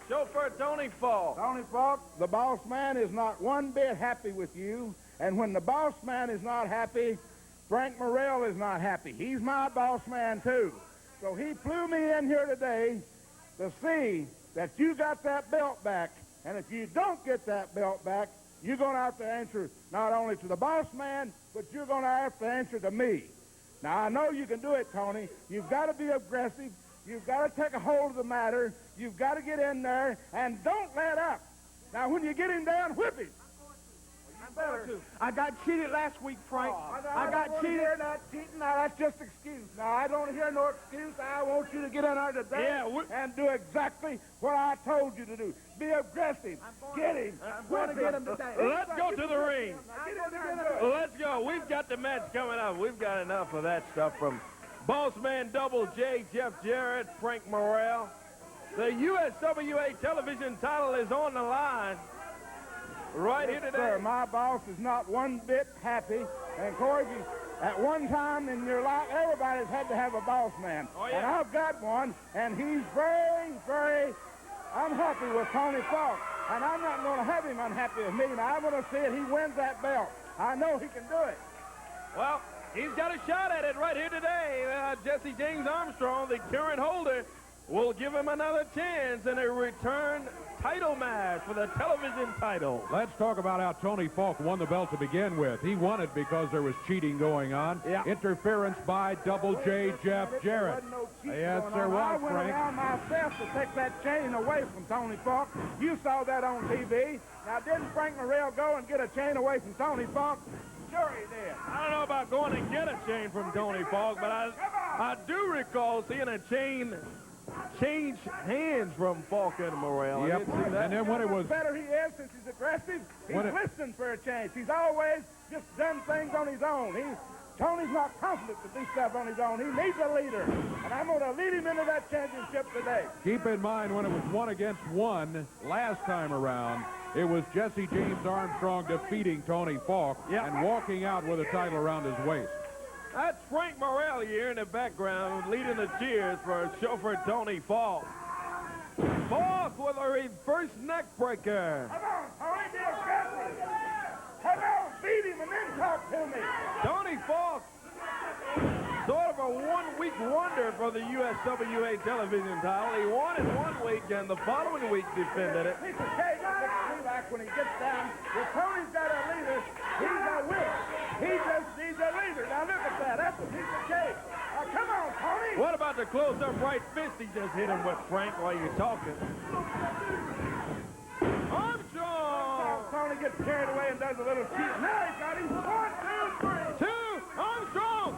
chauffeur Tony Falk. Tony Falk, the boss man is not one bit happy with you. And when the boss man is not happy, Frank Morrell is not happy. He's my boss man, too. So he flew me in here today to see that you got that belt back. And if you don't get that belt back, you're going to have to answer not only to the boss man, but you're going to have to answer to me. Now, I know you can do it, Tony. You've got to be aggressive. You've got to take a hold of the matter. You've got to get in there, and don't let up. Now, when you get him down, whip him. I got cheated last week, Frank. I got cheated. Not cheating. Now, that's just excuse. Now, I don't hear no excuse. I want you to get in there today and do exactly what I told you to do. Be aggressive. Get him. I'm going to get him today. Let's go to the ring. Let's go. We've got the match coming up. We've got enough of that stuff from boss man Double J, Jeff Jarrett, Frank Morrell. The USWA television title is on the line. Right here today. Sir, my boss is not one bit happy. And, Corey, at one time in your life, everybody's had to have a boss man. Oh, yeah. And I've got one, and he's very, very unhappy with Tony Falk. And I'm not going to have him unhappy with me. Now, I'm going to see it. He wins that belt. I know he can do it. Well, he's got a shot at it right here today. Jesse James Armstrong, the current holder, will give him another chance in a return title match for the television title. Let's talk about how Tony Falk won the belt to begin with. He won it because there was cheating going on. Yeah. Interference by Double J Jeff Jarrett. Yes, there was, I went Frank. around myself to take that chain away from Tony Falk. You saw that on TV. Now, didn't Frank Morrell go and get a chain away from Tony Falk? Sure he did. I don't know about going and get a chain from Tony Falk, but I do recall seeing a chain change hands from Falk and Morrell. Yep. I did see that. And then when it was... better he is since he's aggressive. He's listening for a change. He's always just done things on his own. Tony's not confident to do stuff on his own. He needs a leader. And I'm going to lead him into that championship today. Keep in mind, when it was 1-against-1 last time around, it was Jesse James Armstrong defeating Tony Falk and walking out with a title around his waist. That's Frank Morrell here in the background leading the cheers for chauffeur Tony Falk. Falk with a reverse neck breaker. Come on, Tony, be aggressive. Come on, beat him and then talk to me. Tony Falk, sort of a one-week wonder for the USWA television title. He won it 1 week and the following week defended it. Piece of cake looks like when he gets down. If Tony's got a leader, he's a winner. He just needs a leader. Now look at that. That's a piece of cake. Come on, Tony. What about the close-up right fist he just hit him with, Frank, while you're talking? Armstrong! Tony gets carried away and does a little cheat. Now he's got him. 1, 2, 3. 2. Armstrong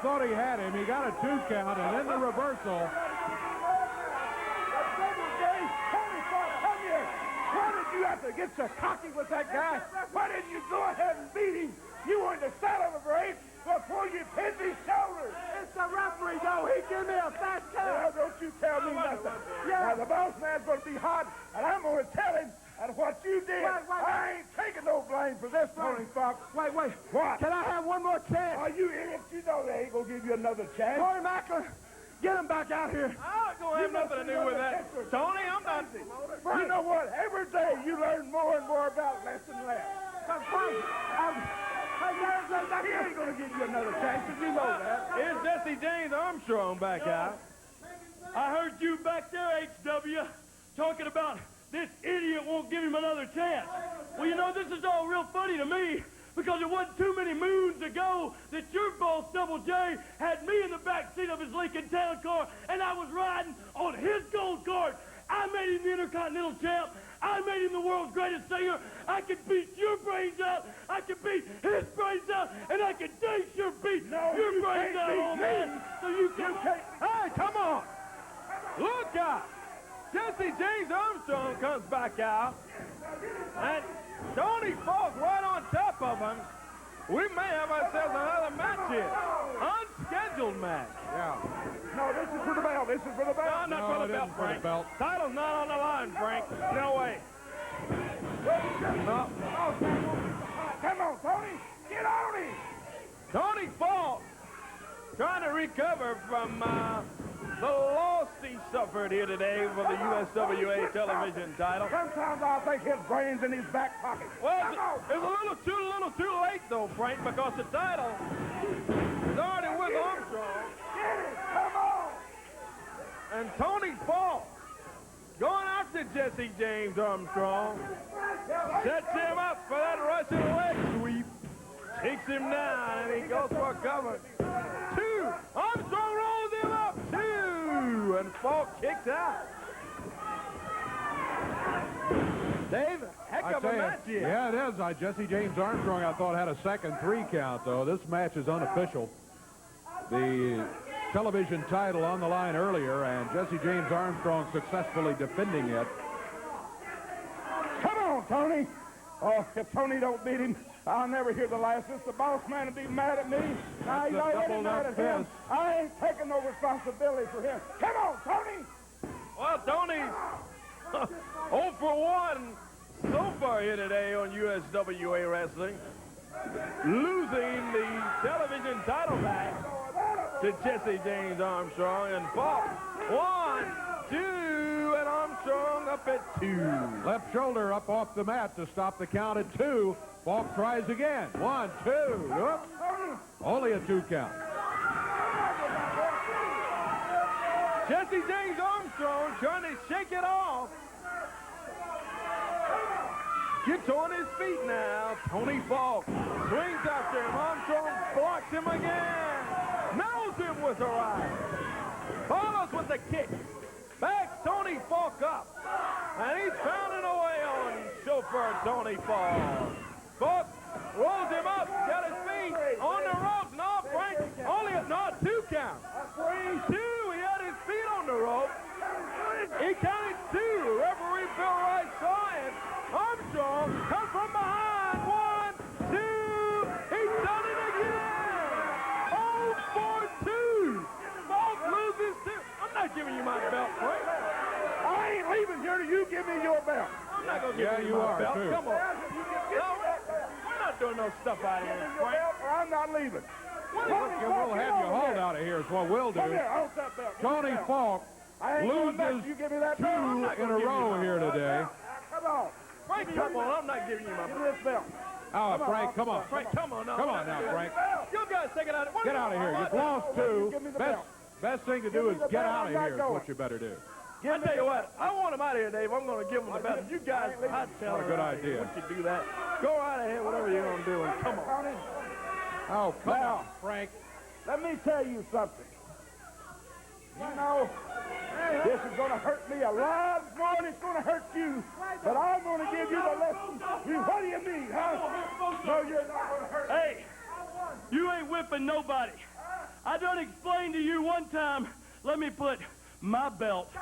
thought he had him. He got a 2 count, and then the reversal. Tony Falk, come here. Why did you have to get so cocky with that guy? Why didn't you go ahead and beat him? You wanted to settle the break before you pinned his shoulders. It's the referee, though. He gave me a fast count. Well, don't you tell me nothing. Yeah. Now, the boss man's going to be hot, and I'm going to tell him that what you did. I ain't taking no blame for this, Tony Falk. Wait. What? Can I have one more chance? Oh, you idiots. You know they ain't going to give you another chance. Corey Macklin, get him back out here. I don't have nothing to do with that. Tony, I'm not. You know what? Every day you learn more and more about less and less. He ain't going to give you another chance, if you know that. Here's Jesse James Armstrong back out. I heard you back there, HW, talking about this idiot won't give him another chance. Well, you know, this is all real funny to me because it wasn't too many moons ago that your boss, Double J, had me in the back seat of his Lincoln Town car, and I was riding on his gold card. I made him the Intercontinental Champ. I made him the world's greatest singer. I could beat your brains out. I could beat his brains out. And I could dang sure beat your brains out, old man. So you can't. Hey, come on. Look out. Jesse James Armstrong comes back out. And Tony Falk right on top of him. We may have ourselves another match here. Unscheduled match. Yeah. No, this is for the belt. This is for the belt. No, not for the belt, Frank. Title's not on the line, Frank. No way. No. Come on, Tony. Get on him. Tony Falk trying to recover from the loss he suffered here today for the USWA television title. Sometimes I think his brain's in his back pocket. Well, it's a little too late, though, Frank, because the title is already with Armstrong. Get it. Come on. And Tony Falk going after Jesse James Armstrong. Sets him up for that Russian leg sweep. Takes him down, and he goes for a cover. 2. Armstrong rolls him up. 2. And Falk kicks out. Dave, heck of a match here. Yeah, it is. Jesse James Armstrong, I thought, had a second 3 count, though. This match is unofficial. The television title on the line earlier, and Jesse James Armstrong successfully defending it. Come on, Tony. Oh, if Tony don't beat him, I'll never hear the last. This the boss man will be mad at me. Now he's already mad at him. I ain't taking no responsibility for him. Come on, Tony. Well, Tony's 0 for 1 so far here today on USWA Wrestling. Losing the television title back to Jesse James Armstrong, and Falk 1, 2, and Armstrong up at 2. Left shoulder up off the mat to stop the count at 2. Falk tries again. 1, 2. Whoop. Only a 2 count. Jesse James Armstrong trying to shake it off. Gets on his feet now. Tony Falk swings after him. Armstrong blocks him again. Nails him with a right. Follows with a kick. Backs Tony Falk up. And he's pounding away on chauffeur Tony Falk. Falk rolls him up. Got his feet on the rope. No, Frank. Only a 2 count. 2. He had his feet on the rope. He counted 2. Referee Bill Rice saw it. Armstrong comes from behind. 1, 2. He's done it again. 0 for 2. Falk loses 2. I'm not giving you my belt, Frank. I ain't leaving here till you give me your belt. I'm not going to give you my belt. Too. Come on. No, we're not doing no stuff out here, Frank. Or I'm not leaving. We'll have you hauled out of here is what we'll do. Come here, hold that belt. Tony Falk loses 2 in a row here today. Come on. Frank, come on. I'm not giving you my belt. This belt. Oh, Frank, come on. Frank, come on now. Come on now, Frank. You guys take it out. Get out of here. You've lost 2. Best thing to do is get out of here is what you better do. I tell you what, I want him out of here, Dave. I'm going to give him the belt. You guys, I tell Not a good idea. Once you do that, go right ahead, whatever you're going to do, and come on. Oh, come on, Frank. Let me tell you something. You know, this is going to hurt me a lot more than it's going to hurt you. But I'm going to give you the lesson. What do you mean, huh? No, you're not going to hurt me. Hey, you ain't whipping nobody. I done explained to you one time. Let me put my belt.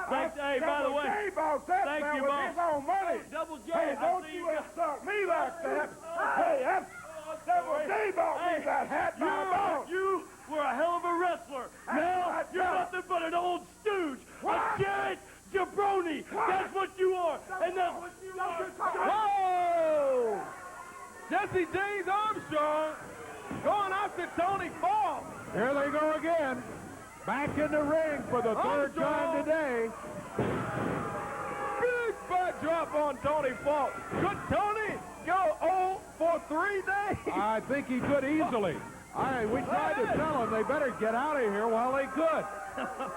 Thanks, hey, by the way. Hey, boss, that thank man you, with boss. his own money. Hey, Double J. Hey, don't you insult me like that. Hey, that's Double J bought me that hat, my boss. You were a hell of a wrestler. Now you're nothing but an old stooge. A Jared jabroni. That's what you are. And that's what you are. Whoa! Jesse James Armstrong going after Tony Falk. Here they go again. Back in the ring for the third time today. Big butt drop on Tony Falk. Could Tony go 0 for 3 days? I think he could easily. We tried to tell him they better get out of here while they could.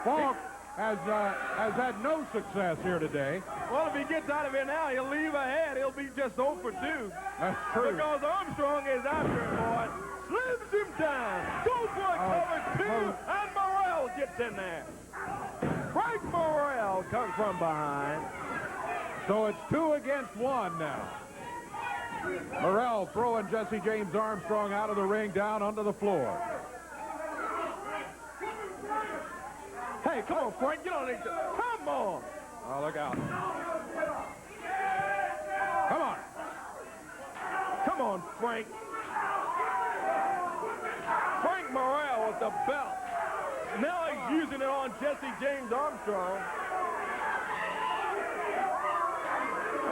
Falk has had no success here today. Well, if he gets out of here now, he'll leave ahead. He'll be just 0 for 2. That's true. Because Armstrong is after him, boy. Slims him down. Go for it, cover 2, and Morrell gets in there. Frank Morrell comes from behind. So it's 2 against 1 now. Morrell throwing Jesse James Armstrong out of the ring, down onto the floor. Hey, come on, Frank. You don't need to. Come on. Oh, look out. Come on. Come on, Frank. Frank Morrell with the belt. Now he's using it on Jesse James Armstrong.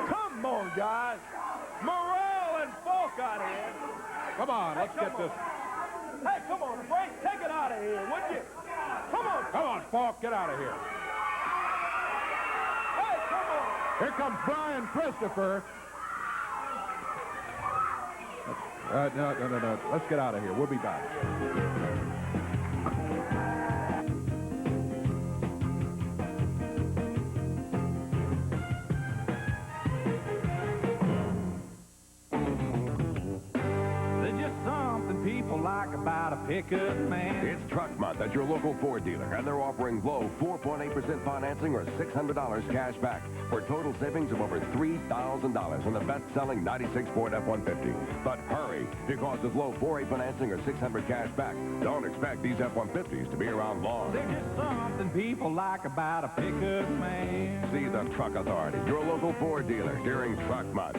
Come on, guys. Morrell and Falk out here. Come on, let's get this. Hey, come on, Frank. Take it out of here, would you? Come on. Come on, Falk, get out of here. Hey, come on. Here comes Brian Christopher. No. Let's get out of here. We'll be back. Like about a pickup man. It's Truck Month at your local Ford dealer, and they're offering low 4.8% financing or $600 cash back for total savings of over $3,000 on the best-selling 96 Ford F-150. But hurry, because with low 4.8 financing or $600 cash back, don't expect these F-150s to be around long. There's just something people like about a pickup man. See the Truck Authority, your local Ford dealer, during Truck Month.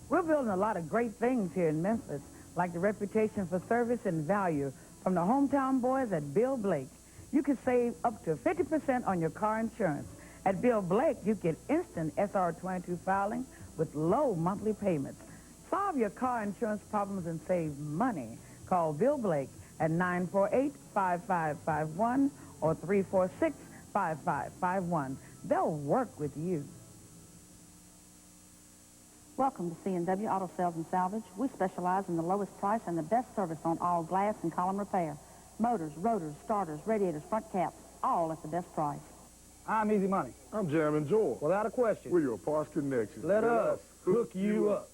We're building a lot of great things here in Memphis, like the reputation for service and value from the hometown boys at Bill Blake. You can save up to 50% on your car insurance. At Bill Blake, you get instant SR22 filing with low monthly payments. Solve your car insurance problems and save money. Call Bill Blake at 948-5551 or 346-5551. They'll work with you. Welcome to C&W Auto Sales and Salvage. We specialize in the lowest price and the best service on all glass and column repair. Motors, rotors, starters, radiators, front caps, all at the best price. I'm Easy Money. I'm Jammin' Joel. Without a question. We're your parts connection. Let us hook you up.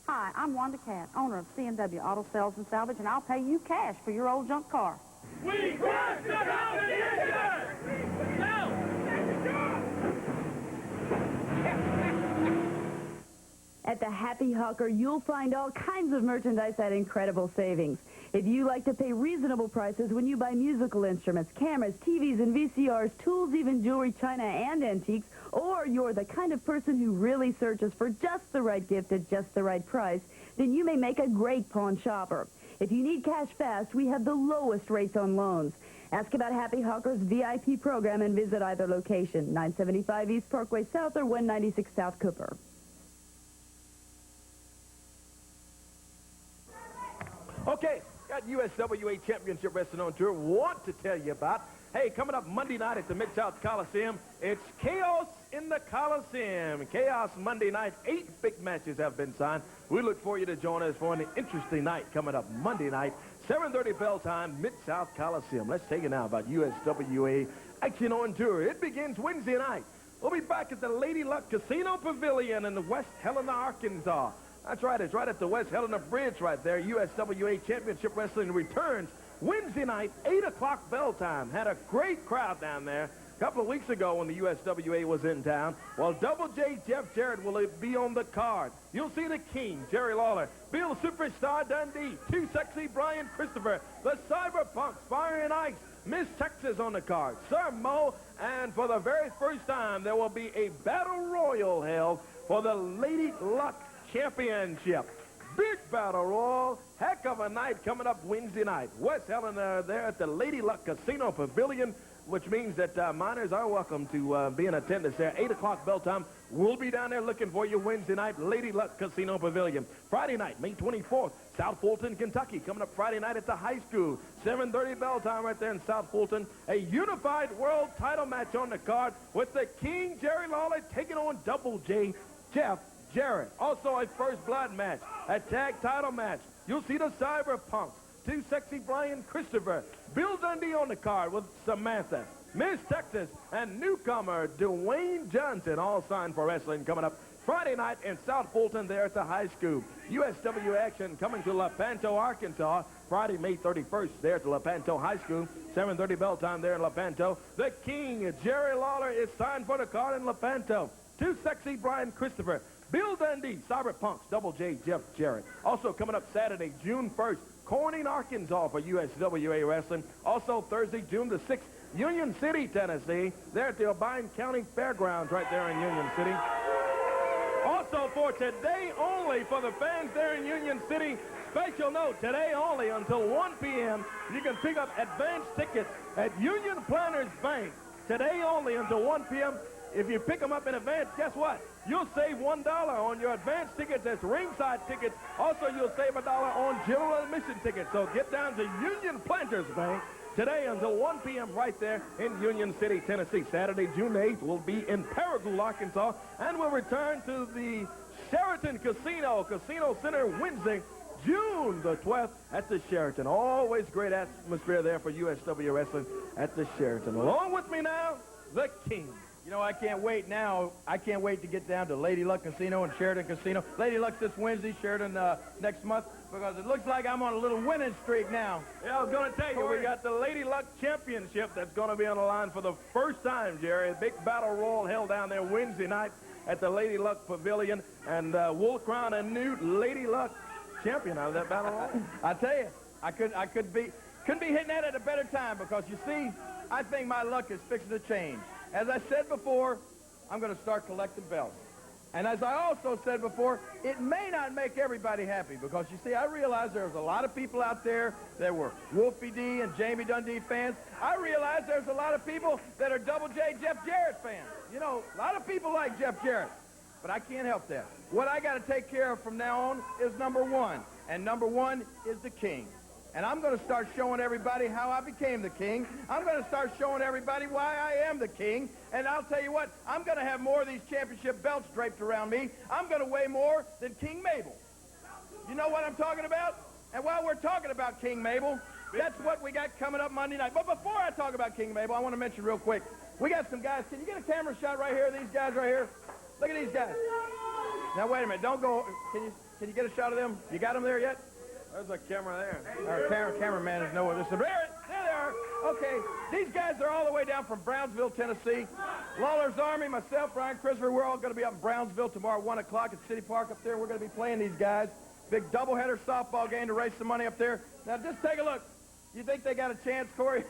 Hi, I'm Wanda Cat, owner of C&W Auto Sales and Salvage, and I'll pay you cash for your old junk car. We crush the competition! Now! At the Happy Hawker, you'll find all kinds of merchandise at incredible savings. If you like to pay reasonable prices when you buy musical instruments, cameras, TVs, and VCRs, tools, even jewelry, china, and antiques, or you're the kind of person who really searches for just the right gift at just the right price, then you may make a great pawn shopper. If you need cash fast, we have the lowest rates on loans. Ask about Happy Hawker's VIP program and visit either location, 975 East Parkway South or 196 South Cooper. Okay, got USWA Championship Wrestling on tour. Want to tell you about. Hey, coming up Monday night at the Mid-South Coliseum, it's Chaos in the Coliseum. Chaos Monday night. 8 big matches have been signed. We look for you to join us for an interesting night coming up Monday night, 7:30 bell time, Mid-South Coliseum. Let's take it now about USWA action on tour. It begins Wednesday night. We'll be back at the Lady Luck Casino Pavilion in West Helena, Arkansas. That's right. It's right at the West Helena Bridge right there. USWA Championship Wrestling returns Wednesday night, 8 o'clock bell time. Had a great crowd down there. a couple of weeks ago when the USWA was in town. Well, Double J Jeff Jarrett will be on the card. You'll see the King, Jerry Lawler, Bill Superstar Dundee, Too Sexy Brian Christopher, the Cyberpunks, Fire and Ice, Miss Texas on the card, Sir Mo, and for the very first time, there will be a battle royal held for the Lady Luck Championship. Big battle royal, heck of a night coming up Wednesday night. West Helena there at the Lady Luck Casino Pavilion, which means that minors are welcome to be in attendance there. 8 o'clock bell time. We'll be down there looking for you Wednesday night, Lady Luck Casino Pavilion. Friday night, May 24th, South Fulton, Kentucky. Coming up Friday night at the high school. 7:30 bell time right there in South Fulton. A unified world title match on the card with the King, Jerry Lawler, taking on Double J, Jeff Jarrett. Also a first blood match, a tag title match. You'll see the Cyberpunks, Too Sexy Brian Christopher, Bill Dundee on the card with Samantha, Miss Texas, and newcomer Dwayne Johnson, all signed for wrestling, coming up Friday night in South Fulton there at the high school. USW action coming to Lepanto, Arkansas, Friday, May 31st there at the Lepanto High School. 7:30 bell time there in Lepanto. The King, Jerry Lawler, is signed for the card in Lepanto. Too Sexy Brian Christopher, Bill Dundee, Cyberpunks, Double J, Jeff Jarrett. Also coming up Saturday, June 1st, Corning, Arkansas for USWA Wrestling. Also Thursday, June the 6th, Union City, Tennessee. There at the Albine County Fairgrounds right there in Union City. Also for today only, for the fans there in Union City, special note, today only until 1 p.m., you can pick up advance tickets at Union Planners Bank. Today only until 1 p.m. If you pick them up in advance, guess what? You'll save $1 on your advance tickets. That's ringside tickets. Also, you'll save $1 on general admission tickets. So get down to Union Planters Bank today until 1 p.m. right there in Union City, Tennessee. Saturday, June 8th, we'll be in Paragould, Arkansas, and we'll return to the Sheraton Casino Center Wednesday, June the 12th at the Sheraton. Always great atmosphere there for USW Wrestling at the Sheraton. Along with me now, the King. You know, I can't wait now. I can't wait to get down to Lady Luck Casino and Sheraton Casino. Lady Luck's this Wednesday, Sheraton next month, because it looks like I'm on a little winning streak now. Yeah, I was going to tell you, we got the Lady Luck Championship that's going to be on the line for the first time, Jerry. A big battle royal held down there Wednesday night at the Lady Luck Pavilion, and we'll crown a new Lady Luck champion out of that battle royal. I tell you, I couldn't be hitting that at a better time, because you see, I think my luck is fixing to change. As I said before, I'm going to start collecting belts. And as I also said before, it may not make everybody happy, because you see, I realize there's a lot of people out there that were Wolfie D and Jamie Dundee fans. I realize there's a lot of people that are Double J Jeff Jarrett fans. You know, a lot of people like Jeff Jarrett, but I can't help that. What I got to take care of from now on is number one, and number one is the King. And I'm going to start showing everybody how I became the King. I'm going to start showing everybody why I am the King. And I'll tell you what, I'm going to have more of these championship belts draped around me. I'm going to weigh more than King Mabel. You know what I'm talking about? And while we're talking about King Mabel, that's what we got coming up Monday night. But before I talk about King Mabel, I want to mention real quick, we got some guys. Can you get a camera shot right here? These guys right here. Look at these guys. Now, wait a minute. Don't go. Can you get a shot of them? You got them there yet? There's a camera there. Our cameraman is nowhere. There they are. Okay, these guys are all the way down from Brownsville, Tennessee. Lawler's Army, myself, Brian Christopher, we're all going to be up in Brownsville tomorrow, 1 o'clock at City Park up there. We're going to be playing these guys. Big doubleheader softball game to raise some money up there. Now, just take a look. You think they got a chance, Corey?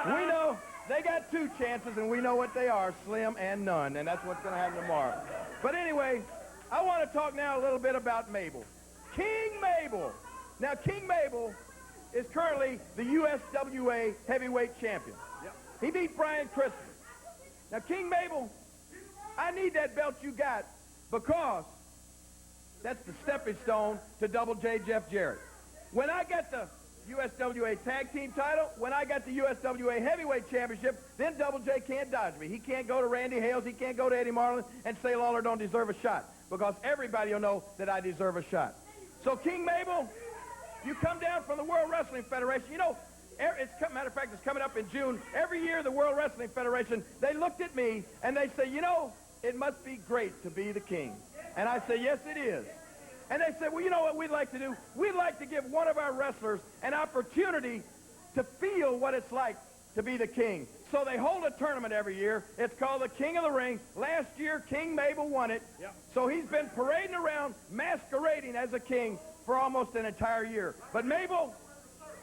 We know they got 2 chances, and we know what they are, slim and none, and that's what's going to happen tomorrow. But anyway, I want to talk now a little bit about Mabel. King Mabel. Now, King Mabel is currently the USWA heavyweight champion. Yep. He beat Brian Christopher. Now, King Mabel, I need that belt you got, because that's the stepping stone to Double J Jeff Jarrett. When I got the USWA tag team title, when I got the USWA heavyweight championship, then Double J can't dodge me. He can't go to Randy Hales, he can't go to Eddie Marlin and say Lawler don't deserve a shot, because everybody will know that I deserve a shot. So, King Mabel, you come down from the World Wrestling Federation. You know, matter of fact, it's coming up in June. Every year, the World Wrestling Federation, they looked at me and they say, you know, it must be great to be the King. And I say, yes, it is. And they said, well, you know what we'd like to do? We'd like to give one of our wrestlers an opportunity to feel what it's like to be the king. So they hold a tournament every year. It's called the King of the Ring. Last year, King Mabel won it. Yep. So he's been parading around, masquerading as a king for almost an entire year. But Mabel,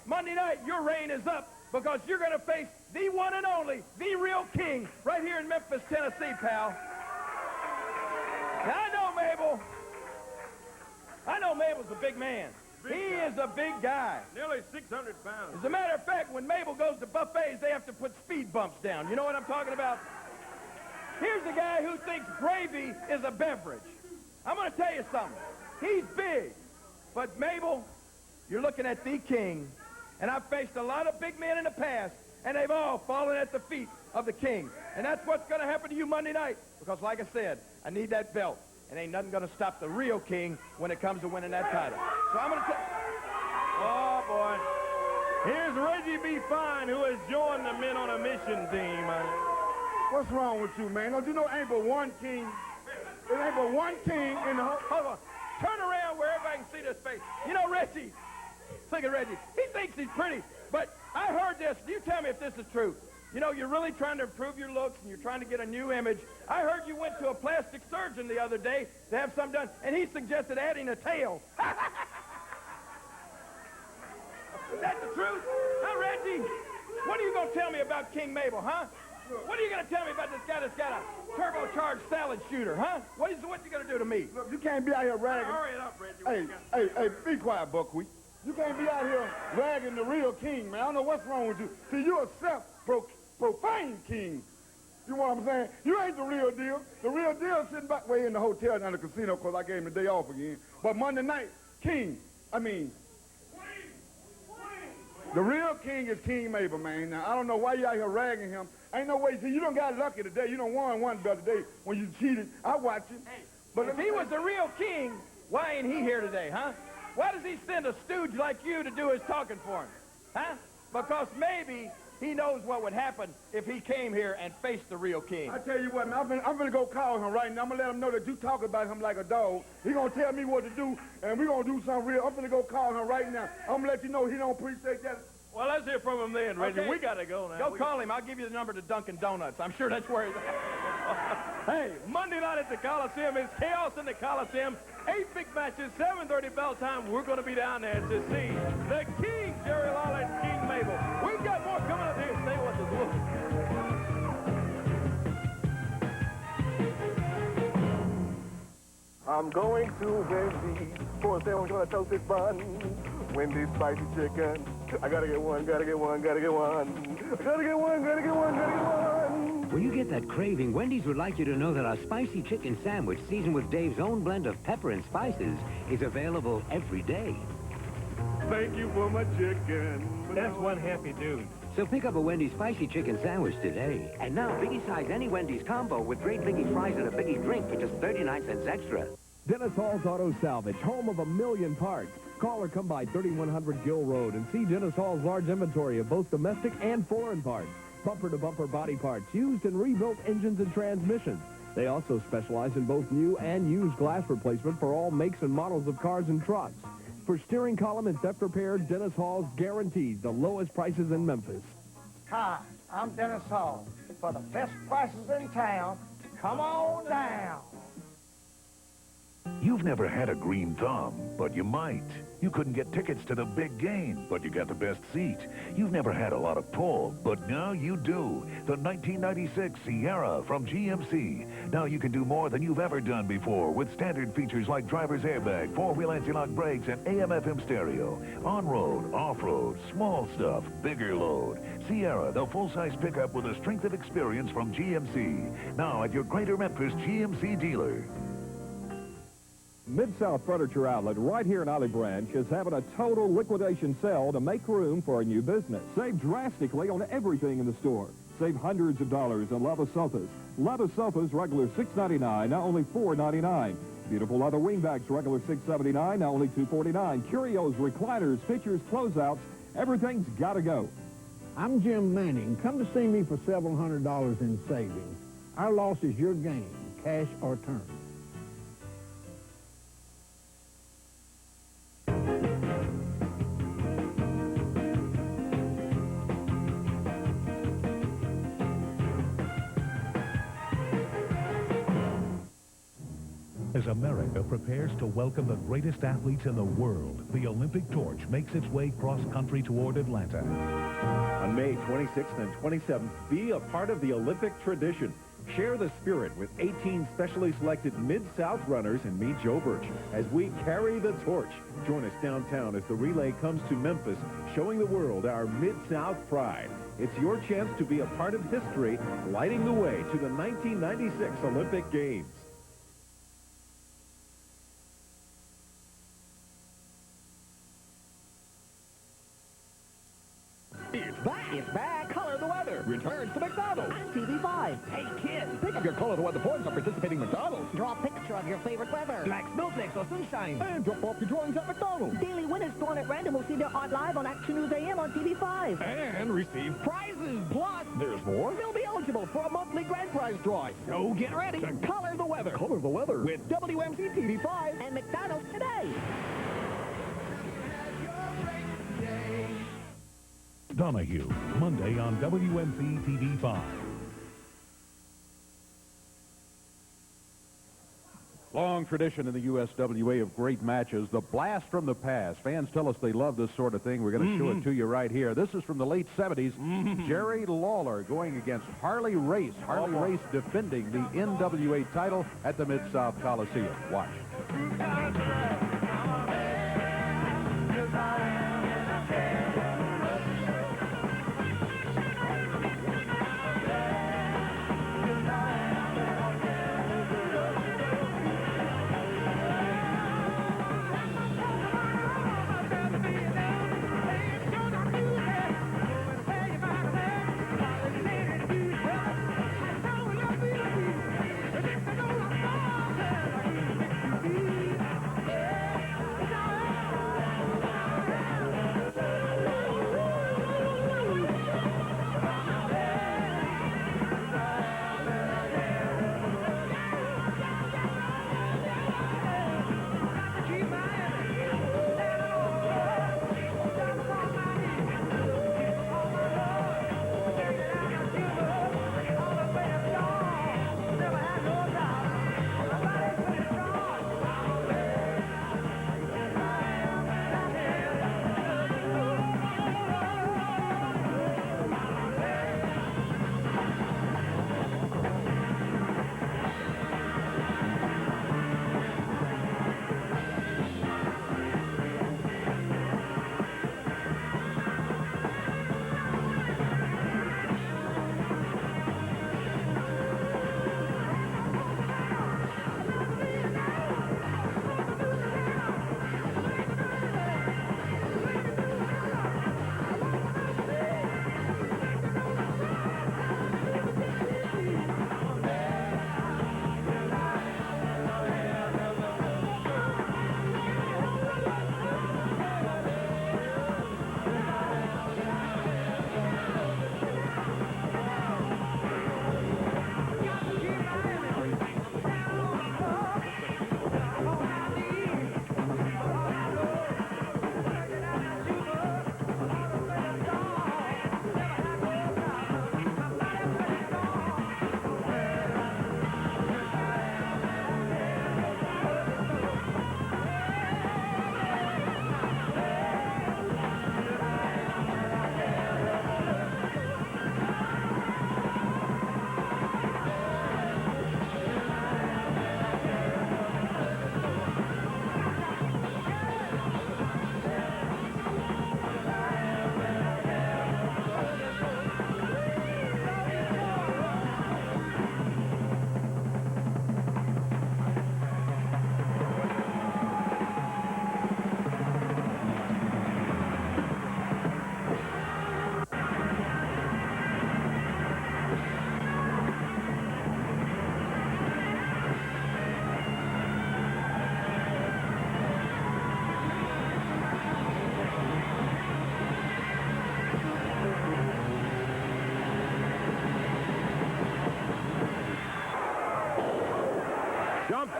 Monday night, your reign is up because you're going to face the one and only, the real king, right here in Memphis, Tennessee, pal. Now, I know Mabel's a big man. He is a big guy. Nearly 600 pounds. As a matter of fact, when Mabel goes to buffets, they have to put speed bumps down. You know what I'm talking about? Here's a guy who thinks gravy is a beverage. I'm going to tell you something. He's big. But Mabel, you're looking at the king. And I've faced a lot of big men in the past, and they've all fallen at the feet of the king. And that's what's going to happen to you Monday night. Because like I said, I need that belt. And ain't nothing going to stop the real king when it comes to winning that title. So I'm going to Oh, boy. Here's Reggie B. Fine, who has joined the Men on a Mission team. What's wrong with you, man? Don't you know ain't but one king? It ain't but one king in the whole... Hold on. Turn around where everybody can see this face. You know, Reggie, look at Reggie. He thinks he's pretty, but I heard this. You tell me if this is true. You know, you're really trying to improve your looks, and you're trying to get a new image. I heard you went to a plastic surgeon the other day to have something done, and he suggested adding a tail. Is that the truth? Huh, Reggie? What are you going to tell me about King Mabel, huh? What are you going to tell me about this guy that's got a turbocharged salad shooter, huh? What you going to do to me? Look, you can't be out here ragging. Hurry it up, Reggie. Hey, be quiet, Buckwheat. You can't be out here ragging the real king, man. I don't know what's wrong with you. See, you're a self-profane king. You know what I'm saying? You ain't the real deal. The real deal is sitting back way in the hotel down at the casino because I gave him the day off again. But Monday night, the real king is King Mabel, man. Now, I don't know why you out here ragging him. Ain't no way. See, you done got lucky today. You done won one the other day when you cheated. I watched it. Hey, but if he was the real king, why ain't he here today, huh? Why does he send a stooge like you to do his talking for him? Huh? Because maybe he knows what would happen if he came here and faced the real king. I tell you what, man, I'm going to go call him right now. I'm going to let him know that you talk about him like a dog. He going to tell me what to do, and we're going to do something real. I'm going to go call him right now. I'm going to let you know he don't appreciate that. Well, let's hear from him then, Reggie. Okay. We got to go now. Go call him. I'll give you the number to Dunkin' Donuts. I'm sure that's where he's at. Hey, Monday night at the Coliseum is Chaos in the Coliseum. 8 big matches, 7:30 bell time. We're going to be down there to see the King, Jerry Lawler, and King Mabel. We've got more coming up here. Stay with us. I'm going to Wendy's. For a sale, I'm going to toast this bun. Wendy's spicy chicken. I gotta get one, gotta get one, gotta get one. I gotta get one, gotta get one, gotta get one. When you get that craving, Wendy's would like you to know that our spicy chicken sandwich, seasoned with Dave's own blend of pepper and spices, is available every day. Thank you for my chicken. That's one happy dude. So pick up a Wendy's spicy chicken sandwich today. And now, biggie size any Wendy's combo with great biggie fries and a biggie drink for just 39 cents extra. Dennis Hall's Auto Salvage, home of 1,000,000 parts. Call or come by 3100 Gill Road and see Dennis Hall's large inventory of both domestic and foreign parts. Bumper-to-bumper body parts, used and rebuilt engines and transmissions. They also specialize in both new and used glass replacement for all makes and models of cars and trucks. For steering column and theft repair, Dennis Hall's guarantees the lowest prices in Memphis. Hi, I'm Dennis Hall. For the best prices in town, come on down. You've never had a green thumb, but you might. You couldn't get tickets to the big game, but you got the best seat. You've never had a lot of pull, but now you do. The 1996 Sierra from GMC. Now you can do more than you've ever done before with standard features like driver's airbag, four-wheel anti-lock brakes, and AM/FM stereo. On-road, off-road, small stuff, bigger load. Sierra, the full-size pickup with the strength of experience from GMC. Now at your Greater Memphis GMC dealer. Mid-South Furniture Outlet right here in Olive Branch is having a total liquidation sale to make room for a new business. Save drastically on everything in the store. Save hundreds of dollars on leather sofas. Leather sofas, regular $6.99, now only $4.99. Beautiful leather wingbacks, regular $6.79, now only $2.49. Curios, recliners, pictures, closeouts, everything's got to go. I'm Jim Manning. Come to see me for several $100s in savings. Our loss is your gain, cash or term. As America prepares to welcome the greatest athletes in the world, the Olympic torch makes its way cross-country toward Atlanta. On May 26th and 27th, be a part of the Olympic tradition. Share the spirit with 18 specially selected Mid-South runners and meet Joe Birch as we carry the torch. Join us downtown as the relay comes to Memphis, showing the world our Mid-South pride. It's your chance to be a part of history, lighting the way to the 1996 Olympic Games. It's back. Color the Weather returns to McDonald's on TV5. Hey, kids, pick up your Color the Weather points at participating McDonald's. Draw a picture of your favorite weather. Black snowflakes or sunshine. And drop off your drawings at McDonald's. Daily winners drawn at random will see their art live on Action News AM on TV5. And receive prizes. Plus, there's more. They'll be eligible for a monthly grand prize drawing. So get ready to Color the Weather. Color the Weather with WMC TV5 and McDonald's today. Donahue, Monday on WMC TV5. Long tradition in the USWA of great matches. The blast from the past. Fans tell us they love this sort of thing. We're going to show it to you right here. This is from the late 70s. Jerry Lawler going against Harley Race. Harley Race defending the NWA title at the Mid-South Coliseum. Watch.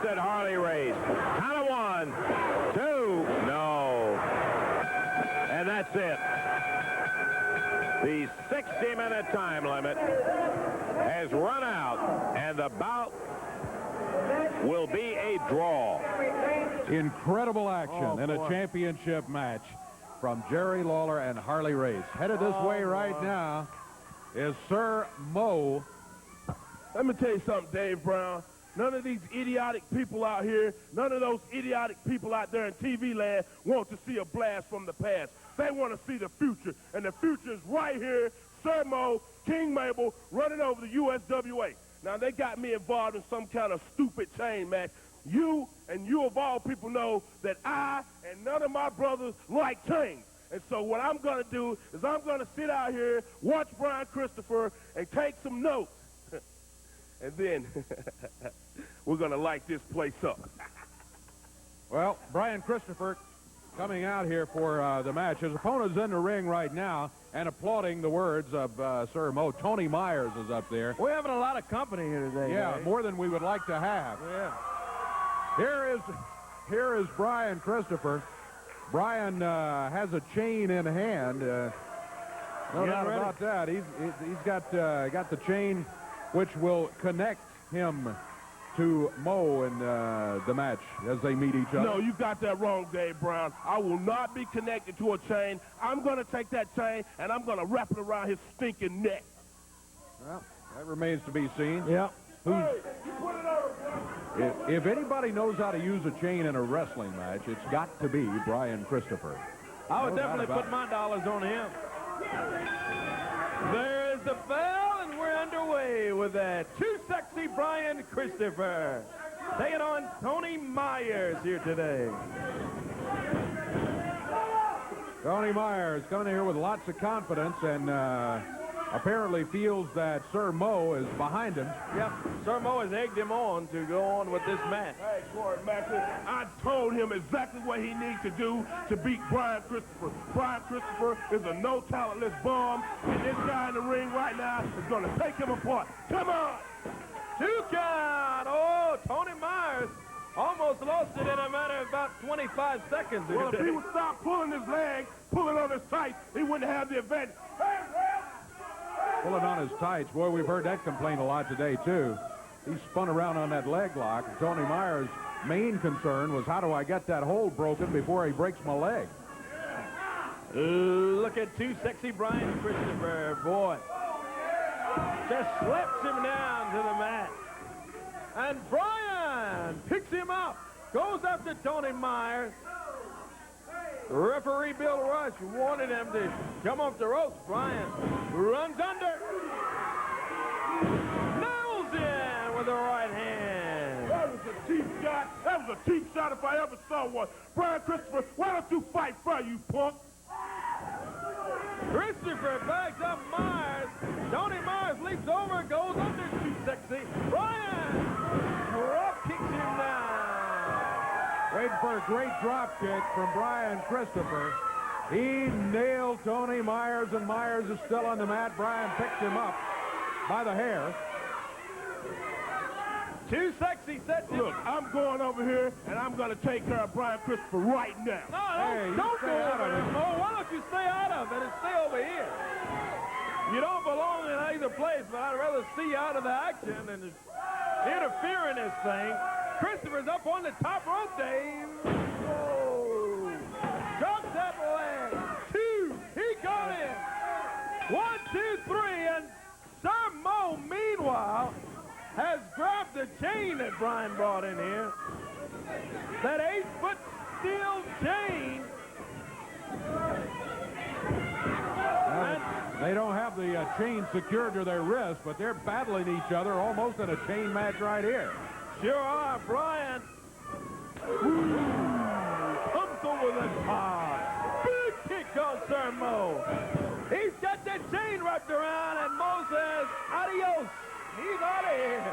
At Harley Race. Count of 1, 2, no. And that's it. The 60-minute time limit has run out, and the bout will be a draw. Incredible action in a championship match from Jerry Lawler and Harley Race. Headed this way right now is Sir Mo. Let me tell you something, Dave Brown. None of these idiotic people out here, none of those idiotic people out there in TV land want to see a blast from the past. They want to see the future, and the future is right here. Sir Mo, King Mabel, running over the USWA. Now, they got me involved in some kind of stupid chain match. You of all people know that I and none of my brothers like chains. And so what I'm going to do is I'm going to sit out here, watch Brian Christopher, and take some notes. And then we're going to light this place up. Well, Brian Christopher coming out here for the match. His opponent's in the ring right now and applauding the words of Sir Mo. Tony Myers is up there. We're having a lot of company here today. Yeah, Dave. more than we would like to have. Yeah. Here is Brian Christopher. Brian has a chain in hand. No doubt about that. He's got the chain which will connect him to Mo in the match as they meet each other. No, you got that wrong, Dave Brown. I will not be connected to a chain. I'm going to take that chain, and I'm going to wrap it around his stinking neck. Well, that remains to be seen. Yeah. If anybody knows how to use a chain in a wrestling match, it's got to be Brian Christopher. I would definitely put my dollars on him. There's the bell, and we're underway with that. Too Sexy Brian Christopher taking on Tony Myers here today. Tony Myers coming here with lots of confidence and apparently feels that Sir Mo is behind him. Yep, Sir Mo has egged him on to go on with this match. Hey, Corey Maxson, I told him exactly what he needs to do to beat Brian Christopher. Brian Christopher is a no-talentless bum, and this guy in the ring right now is going to take him apart. Come on! 2 count! Oh, Tony Myers almost lost it in a matter of about 25 seconds. Well, if he would stop pulling his leg, pulling on his tights, he wouldn't have the advantage. Pulling on his tights. Boy, we've heard that complaint a lot today, too. He spun around on that leg lock. Tony Myers' main concern was, how do I get that hold broken before he breaks my leg? Look at Too Sexy Brian Christopher. Boy, just slaps him down to the mat. And Brian picks him up. Goes after Tony Myers. Referee Bill Rush wanted him to come off the ropes. Brian runs under. Nails in with the right hand. That was a cheap shot. That was a cheap shot if I ever saw one. Brian Christopher, why don't you fight for you punk? Christopher backs up Myers. Tony Myers leaps over, goes under Too Sexy. Brian drop kicks him down. Waiting for a great drop kick from Brian Christopher. He nailed Tony Myers, and Myers is still on the mat. Brian picked him up by the hair. Too Sexy sets him. Look, I'm going over here, and I'm going to take care of Brian Christopher right now. No, don't go over there, Mo. Why don't you stay out of it and stay over here? You don't belong in either place, but I'd rather see you out of the action and interfere in this thing. Christopher's up on the top rope, Dave. Oh. Drops that leg. 2. He got in. 1, 2, 3. And Sir Mo, meanwhile, has grabbed the chain that Brian brought in here. That 8-foot steel chain. They don't have the chain secured to their wrist, but they're battling each other almost in a chain match right here. Sure are. Brian comes over the top. Big kick on Sir Mo. He's got that chain wrapped around, and Mo says, adios. He's out of here.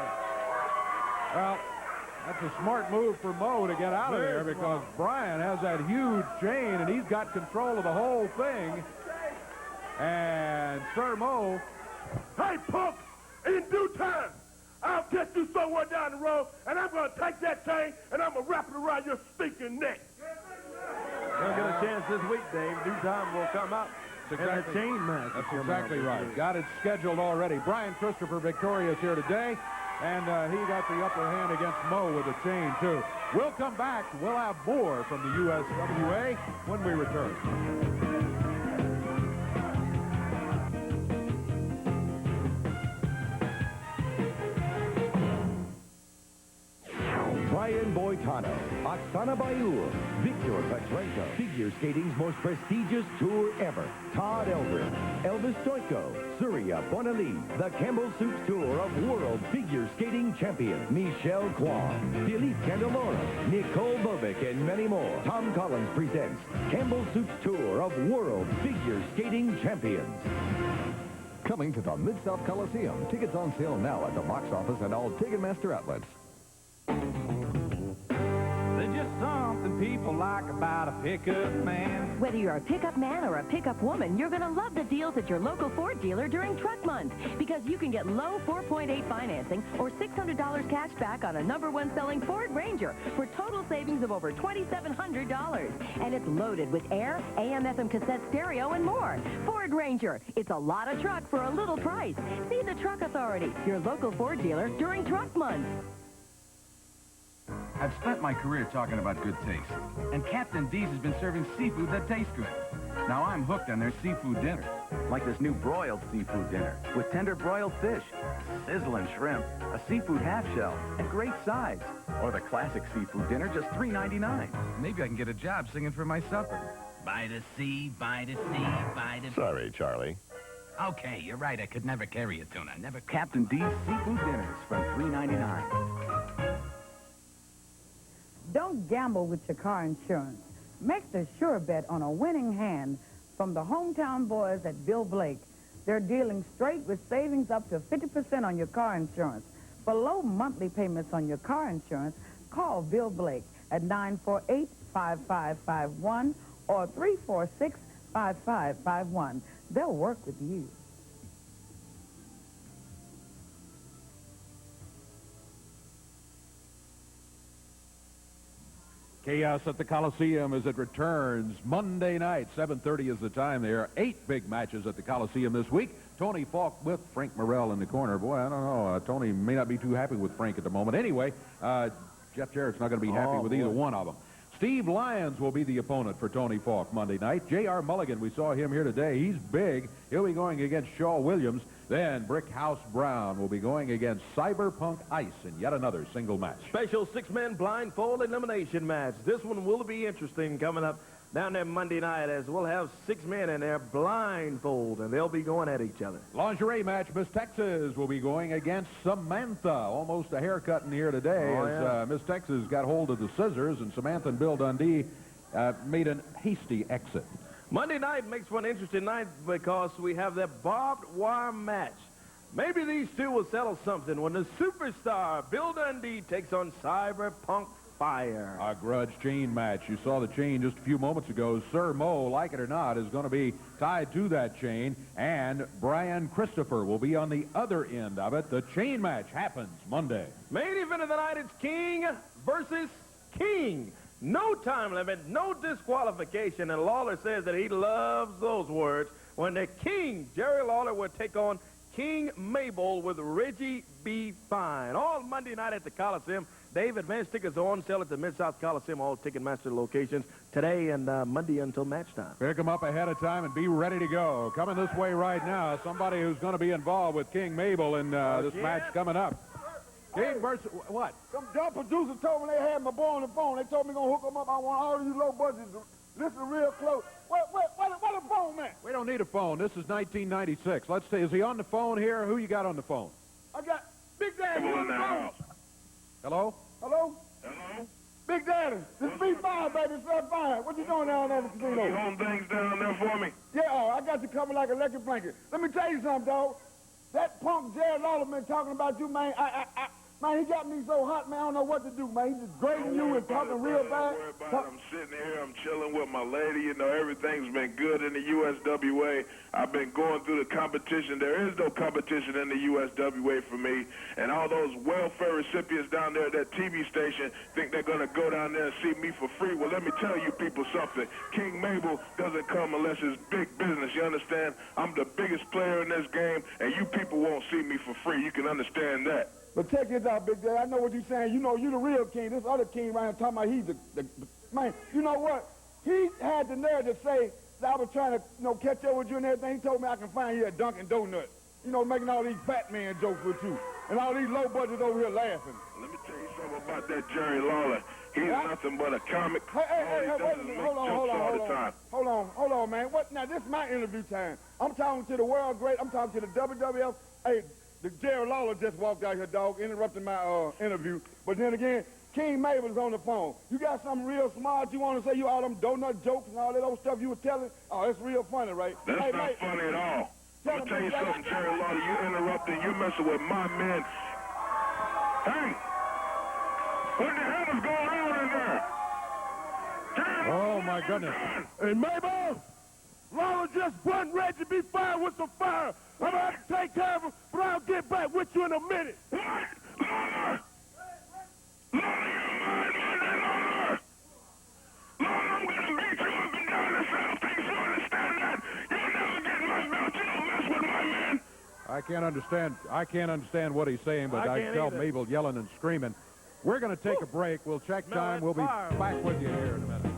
Well, that's a smart move for Mo to get out of there because Brian has that huge chain, and he's got control of the whole thing. And Sir Mo... Hey, punk, in due time, I'll get you somewhere down the road, and I'm going to take that chain, and I'm going to wrap it around your stinking neck. They'll get a chance this week, Dave. Due time will come out. That's exactly right. Got it scheduled already. Brian Christopher victorious here today. And he got the upper hand against Mo with a chain, too. We'll come back. We'll have more from the USWA when we return. Brian Boitano, Oksana Bayur, Victor Petrenko, figure skating's most prestigious tour ever. Todd Eldred, Elvis Stoico, Surya Bonali, the Campbell Soups Tour of World Figure Skating Champion, Michelle Kwan, Philippe Candelora, Nicole Bobek, and many more. Tom Collins presents Campbell Soups Tour of World Figure Skating Champions. Coming to the Mid-South Coliseum. Tickets on sale now at the box office and all Ticketmaster outlets. There's just something people like about a pickup man. Whether you're a pickup man or a pickup woman, you're going to love the deals at your local Ford dealer during Truck Month, because you can get low 4.8 financing or $600 cash back on a #1 selling Ford Ranger for total savings of over $2,700. And it's loaded with air, AM/FM cassette stereo, and more. Ford Ranger. It's a lot of truck for a little price. See the Truck Authority, your local Ford dealer during Truck Month. I've spent my career talking about good taste, and Captain D's has been serving seafood that tastes good. Now I'm hooked on their seafood dinner. Like this new broiled seafood dinner with tender broiled fish, sizzling shrimp, a seafood half shell, and great sides. Or the classic seafood dinner, just $3.99. Maybe I can get a job singing for my supper. By the sea, by the sea, by the... Sorry, Charlie. Okay, you're right. I could never carry a tuna. Never... Captain D's seafood dinners from $3.99. Don't gamble with your car insurance. Make the sure bet on a winning hand from the hometown boys at Bill Blake. They're dealing straight with savings up to 50% on your car insurance. For low monthly payments on your car insurance, call Bill Blake at 948-5551 or 346-5551. They'll work with you. Chaos at the Coliseum as it returns Monday night. 7:30 is the time. There are 8 big matches at the Coliseum this week. Tony Falk with Frank Morrell in the corner. Boy, I don't know. Tony may not be too happy with Frank at the moment. Anyway, Jeff Jarrett's not going to be happy with either one of them. Steve Lyons will be the opponent for Tony Falk Monday night. J.R. Mulligan, we saw him here today. He's big. He'll be going against Shaw Williams. Then Brickhouse Brown will be going against Cyberpunk Ice in yet another single match. Special 6-man blindfold elimination match. This one will be interesting coming up down there Monday night, as we'll have 6 men in there blindfold, and they'll be going at each other. Lingerie match. Miss Texas will be going against Samantha. Almost a haircut in here today as Miss Texas got hold of the scissors, and Samantha and Bill Dundee made a hasty exit. Monday night makes for an interesting night because we have that barbed wire match. Maybe these two will settle something when the superstar Bill Dundee takes on Cyberpunk Fire. A grudge chain match. You saw the chain just a few moments ago. Sir Mo, like it or not, is going to be tied to that chain, and Brian Christopher will be on the other end of it. The chain match happens Monday. Main event of the night is King versus King. No time limit, no disqualification, and Lawler says that he loves those words when the King, Jerry Lawler, will take on King Mabel with Reggie B. Fine. All Monday night at the Coliseum. Dave, advance tickets are on sale at the Mid-South Coliseum, all Ticketmaster locations, today and Monday until match time. Pick them up ahead of time and be ready to go. Coming this way right now, somebody who's going to be involved with King Mabel in this match coming up. King versus what? Some job producer told me they had my boy on the phone. They told me going to hook him up. I want all of you low budgets to listen real close. Where the phone man? We don't need a phone. This is 1996. Let's see. Is he on the phone here? Who you got on the phone? I got Big Daddy on the phone. Hello? Hello? Hello? Big Daddy, this be fine, baby. It's not fine. What you doing down there at the casino? You hold things down there for me? Yeah, I got you covered like an electric blanket. Let me tell you something, dog. That punk Jared Lawler been talking about you, man. Man, he got me so hot, man, I don't know what to do, man. He's just grading you and talking real bad. Don't worry about it. I'm sitting here, I'm chilling with my lady. You know, everything's been good in the USWA. I've been going through the competition. There is no competition in the USWA for me. And all those welfare recipients down there at that TV station think they're going to go down there and see me for free. Well, let me tell you people something. King Mabel doesn't come unless it's big business. You understand? I'm the biggest player in this game, and you people won't see me for free. You can understand that. But check this out, Big Daddy. I know what you're saying. You know, you the real king. This other king right here talking about he's the man. You know what? He had the nerve to say that I was trying to, catch up with you and everything. He told me I can find you at Dunkin' Donuts. Making all these Batman jokes with you. And all these low budgets over here laughing. Let me tell you something about that Jerry Lawler. He's nothing but a comic. Hey, hold on, man. What? Now, this is my interview time. I'm talking to the world great. I'm talking to the WWF. Hey, the Jerry Lawler just walked out here, dog, interrupting my interview. But then again, King Mabel's on the phone. You got something real smart you want to say? You all them donut jokes and all that old stuff you were telling? Oh, it's real funny, right? That's not funny at all. Let me tell you something, Jerry Lawler. You interrupting. You messing with my men. Hey! What the hell is going on in there? Oh, my goodness. Hey, Mabel! Lawler just wasn't ready to be fired with some fire. I'm going to have to take care of him, but I'll get back with you in a minute. What? Lawler! Lawler, you're mine, Lawler! Lawler, I'm going to beat you up and down the South. Things you understand that. You'll never get my belt. You don't mess with my men. I can't understand what he's saying, but I can tell Mabel yelling and screaming. We're going to take a break. We'll check time. We'll be back with you here in a minute.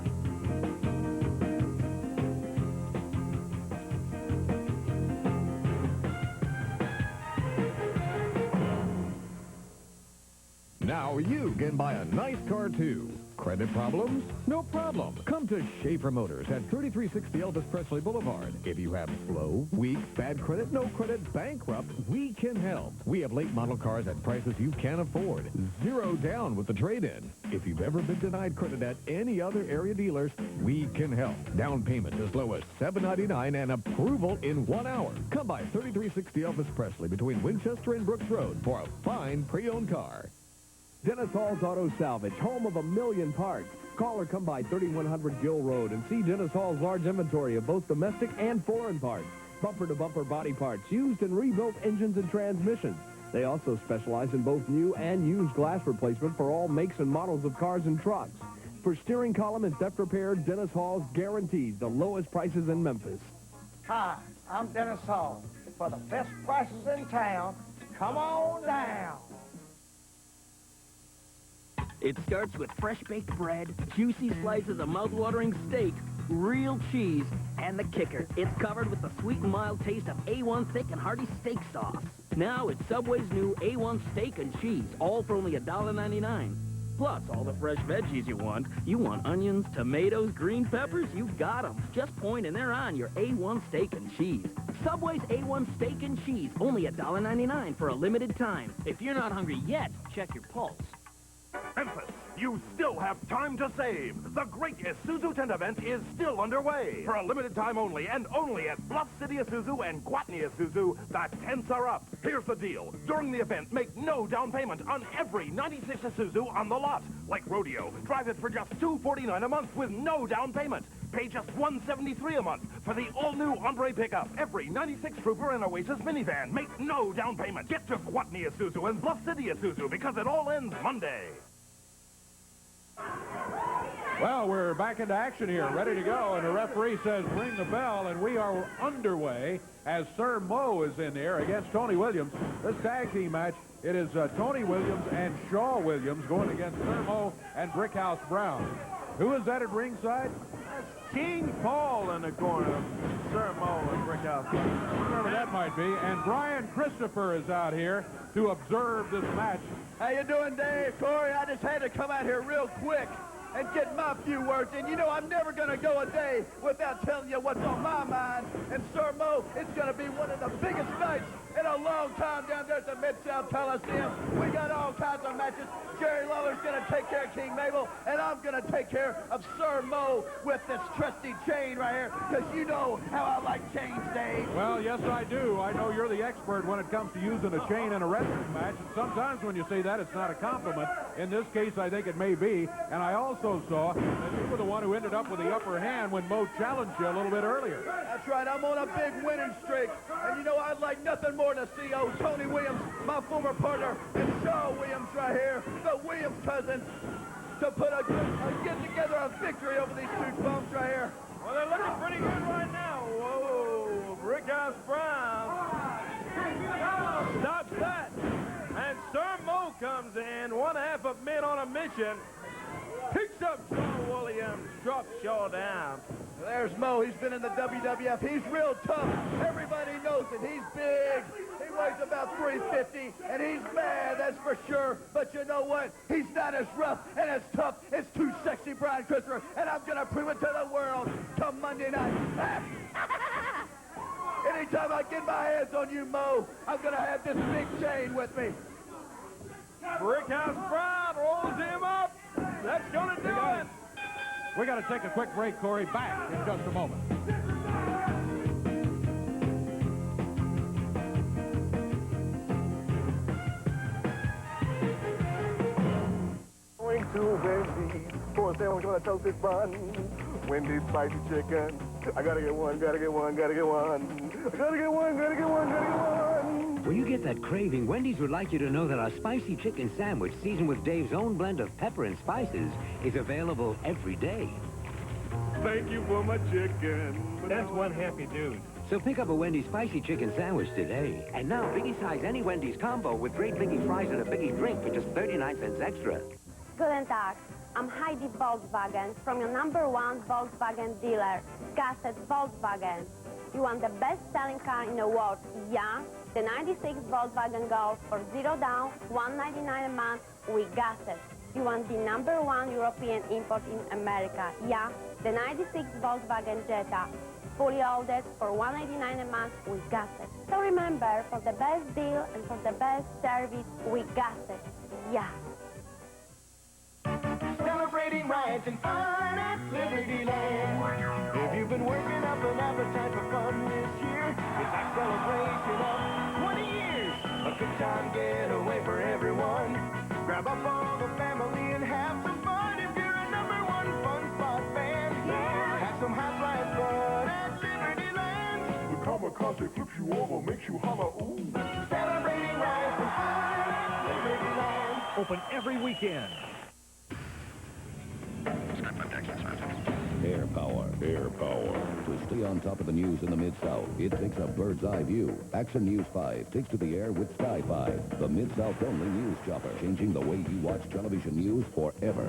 Now you can buy a nice car, too. Credit problems? No problem. Come to Schaefer Motors at 3360 Elvis Presley Boulevard. If you have slow, weak, bad credit, no credit, bankrupt, we can help. We have late model cars at prices you can't afford. 0 down with the trade-in. If you've ever been denied credit at any other area dealers, we can help. Down payment as low as $7.99 and approval in 1 hour. Come by 3360 Elvis Presley between Winchester and Brooks Road for a fine pre-owned car. Dennis Hall's Auto Salvage, home of a million parts. Call or come by 3100 Gill Road and see Dennis Hall's large inventory of both domestic and foreign parts. Bumper-to-bumper body parts, used and rebuilt engines and transmissions. They also specialize in both new and used glass replacement for all makes and models of cars and trucks. For steering column and theft repair, Dennis Hall's guarantees the lowest prices in Memphis. Hi, I'm Dennis Hall. For the best prices in town, come on down. It starts with fresh baked bread, juicy slices of mouth-watering steak, real cheese, and the kicker. It's covered with the sweet and mild taste of A1 thick and hearty steak sauce. Now it's Subway's new A1 steak and cheese, all for only $1.99. Plus all the fresh veggies you want. You want onions, tomatoes, green peppers? You got them. Just point and they're on your A1 steak and cheese. Subway's A1 steak and cheese, only $1.99 for a limited time. If you're not hungry yet, check your pulse. Memphis, you still have time to save. The great Isuzu tent event is still underway. For a limited time only, and only at Bluff City Isuzu and Guatney Isuzu, the tents are up. Here's the deal. During the event, make no down payment on every 96 Isuzu on the lot. Like Rodeo, drive it for just $249 a month with no down payment. Pay just $173 a month for the all-new Hombre pickup. Every 96 Trooper and Oasis minivan. Make no down payment. Get to Guatney Isuzu and Bluff City Isuzu because it all ends Monday. Well, we're back into action here, ready to go, and the referee says ring the bell, and we are underway as Sir Mo is in there against Tony Williams. This tag team match, it is Tony Williams and Shaw Williams going against Sir Mo and Brickhouse Brown. Who is that at ringside? That's King Paul in the corner. Sir Mo and Brickhouse Brown. Whoever that might be. And Brian Christopher is out here to observe this match. How you doing, Dave? Corey, I just had to come out here real quick and get my few words in. You know, I'm never going to go a day without telling you what's on my mind. And Sir Mo, it's going to be one of the biggest nights in a long time down there at the Mid-South Coliseum. We got all kinds of matches. Jerry Lawler's going to take care of King Mabel, and I'm going to take care of Sir Mo with this trusty chain right here, because you know how I like chains, Dave. Well, yes, I do. I know you're the expert when it comes to using a chain in a wrestling match, and sometimes when you say that, it's not a compliment. In this case, I think it may be, and I also saw that you were the one who ended up with the upper hand when Mo challenged you a little bit earlier. That's right. I'm on a big winning streak, and you know, I'd like nothing more to see old Tony Williams, my former partner, and Shaw Williams right here, the Williams cousins, to put get together a victory over these two bumps right here. Well, they're looking pretty good right now. Whoa, Brickhouse Brown stops that. And Sir Mo showdown. There's Mo. He's been in the WWF. He's real tough. Everybody knows it. He's big. He weighs about 350, and he's mad, that's for sure. But you know what? He's not as rough and as tough as Too Sexy Brian Christopher, and I'm going to prove it to the world come Monday night. Anytime I get my hands on you, Mo, I'm going to have this big chain with me. Brickhouse Brown rolls him up. That's going to do it. We got to take a quick break, Corey. Back in just a moment. Going to Wendy's for a sandwich on a toasted bun. Wendy's spicy chicken. I gotta get one, gotta get one, gotta get one. I gotta get one, gotta get one, gotta get one. When you get that craving, Wendy's would like you to know that our spicy chicken sandwich, seasoned with Dave's own blend of pepper and spices, is available every day. Thank you for my chicken. That's one happy dude. So pick up a Wendy's spicy chicken sandwich today. And now, biggie size any Wendy's combo with great biggie fries and a biggie drink for just 39 cents extra. Guten Tag. I'm Heidi Volkswagen from your #1 Volkswagen dealer, Gasset Volkswagen. You want the best-selling car in the world, yeah? The 96 Volkswagen Golf for 0 down, $199 a month with Gasset. You want the #1 European import in America, yeah? The 96 Volkswagen Jetta, fully loaded for $189 a month with Gasset. So remember, for the best deal and for the best service with Gasset, yeah. Celebrating rides and fun at Liberty Land. If you've been working up an appetite for fun this year, it's our celebration of 20 years. A good time getaway for everyone. Grab up all the family and have some fun if you're a #1 fun spot fan. Yeah. Have some high flying fun at Liberty Land. The kamikaze flips you over, makes you holler, ooh. Celebrating rides and fun at Liberty Land. Open every weekend. Air power. Air power. To stay on top of the news in the Mid-South, it takes a bird's eye view. Action News 5 takes to the air with Sky 5, the Mid-South only news chopper, changing the way you watch television news forever.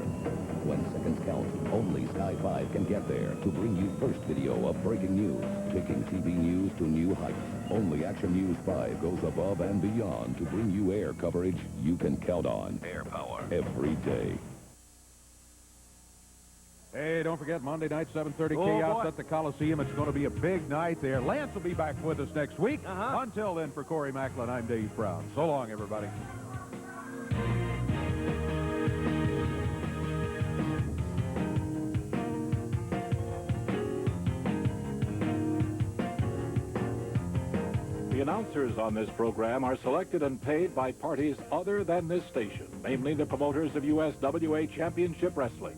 When seconds count, only Sky 5 can get there to bring you first video of breaking news, taking TV news to new heights. Only Action News 5 goes above and beyond to bring you air coverage you can count on. Air power. Every day. Hey, don't forget Monday night, 7:30 Oh, Chaos boy. at the Coliseum. It's going to be a big night there. Lance will be back with us next week. Until then, for Corey Macklin, I'm Dave Brown. So long, everybody. The announcers on this program are selected and paid by parties other than this station, namely the promoters of USWA Championship Wrestling.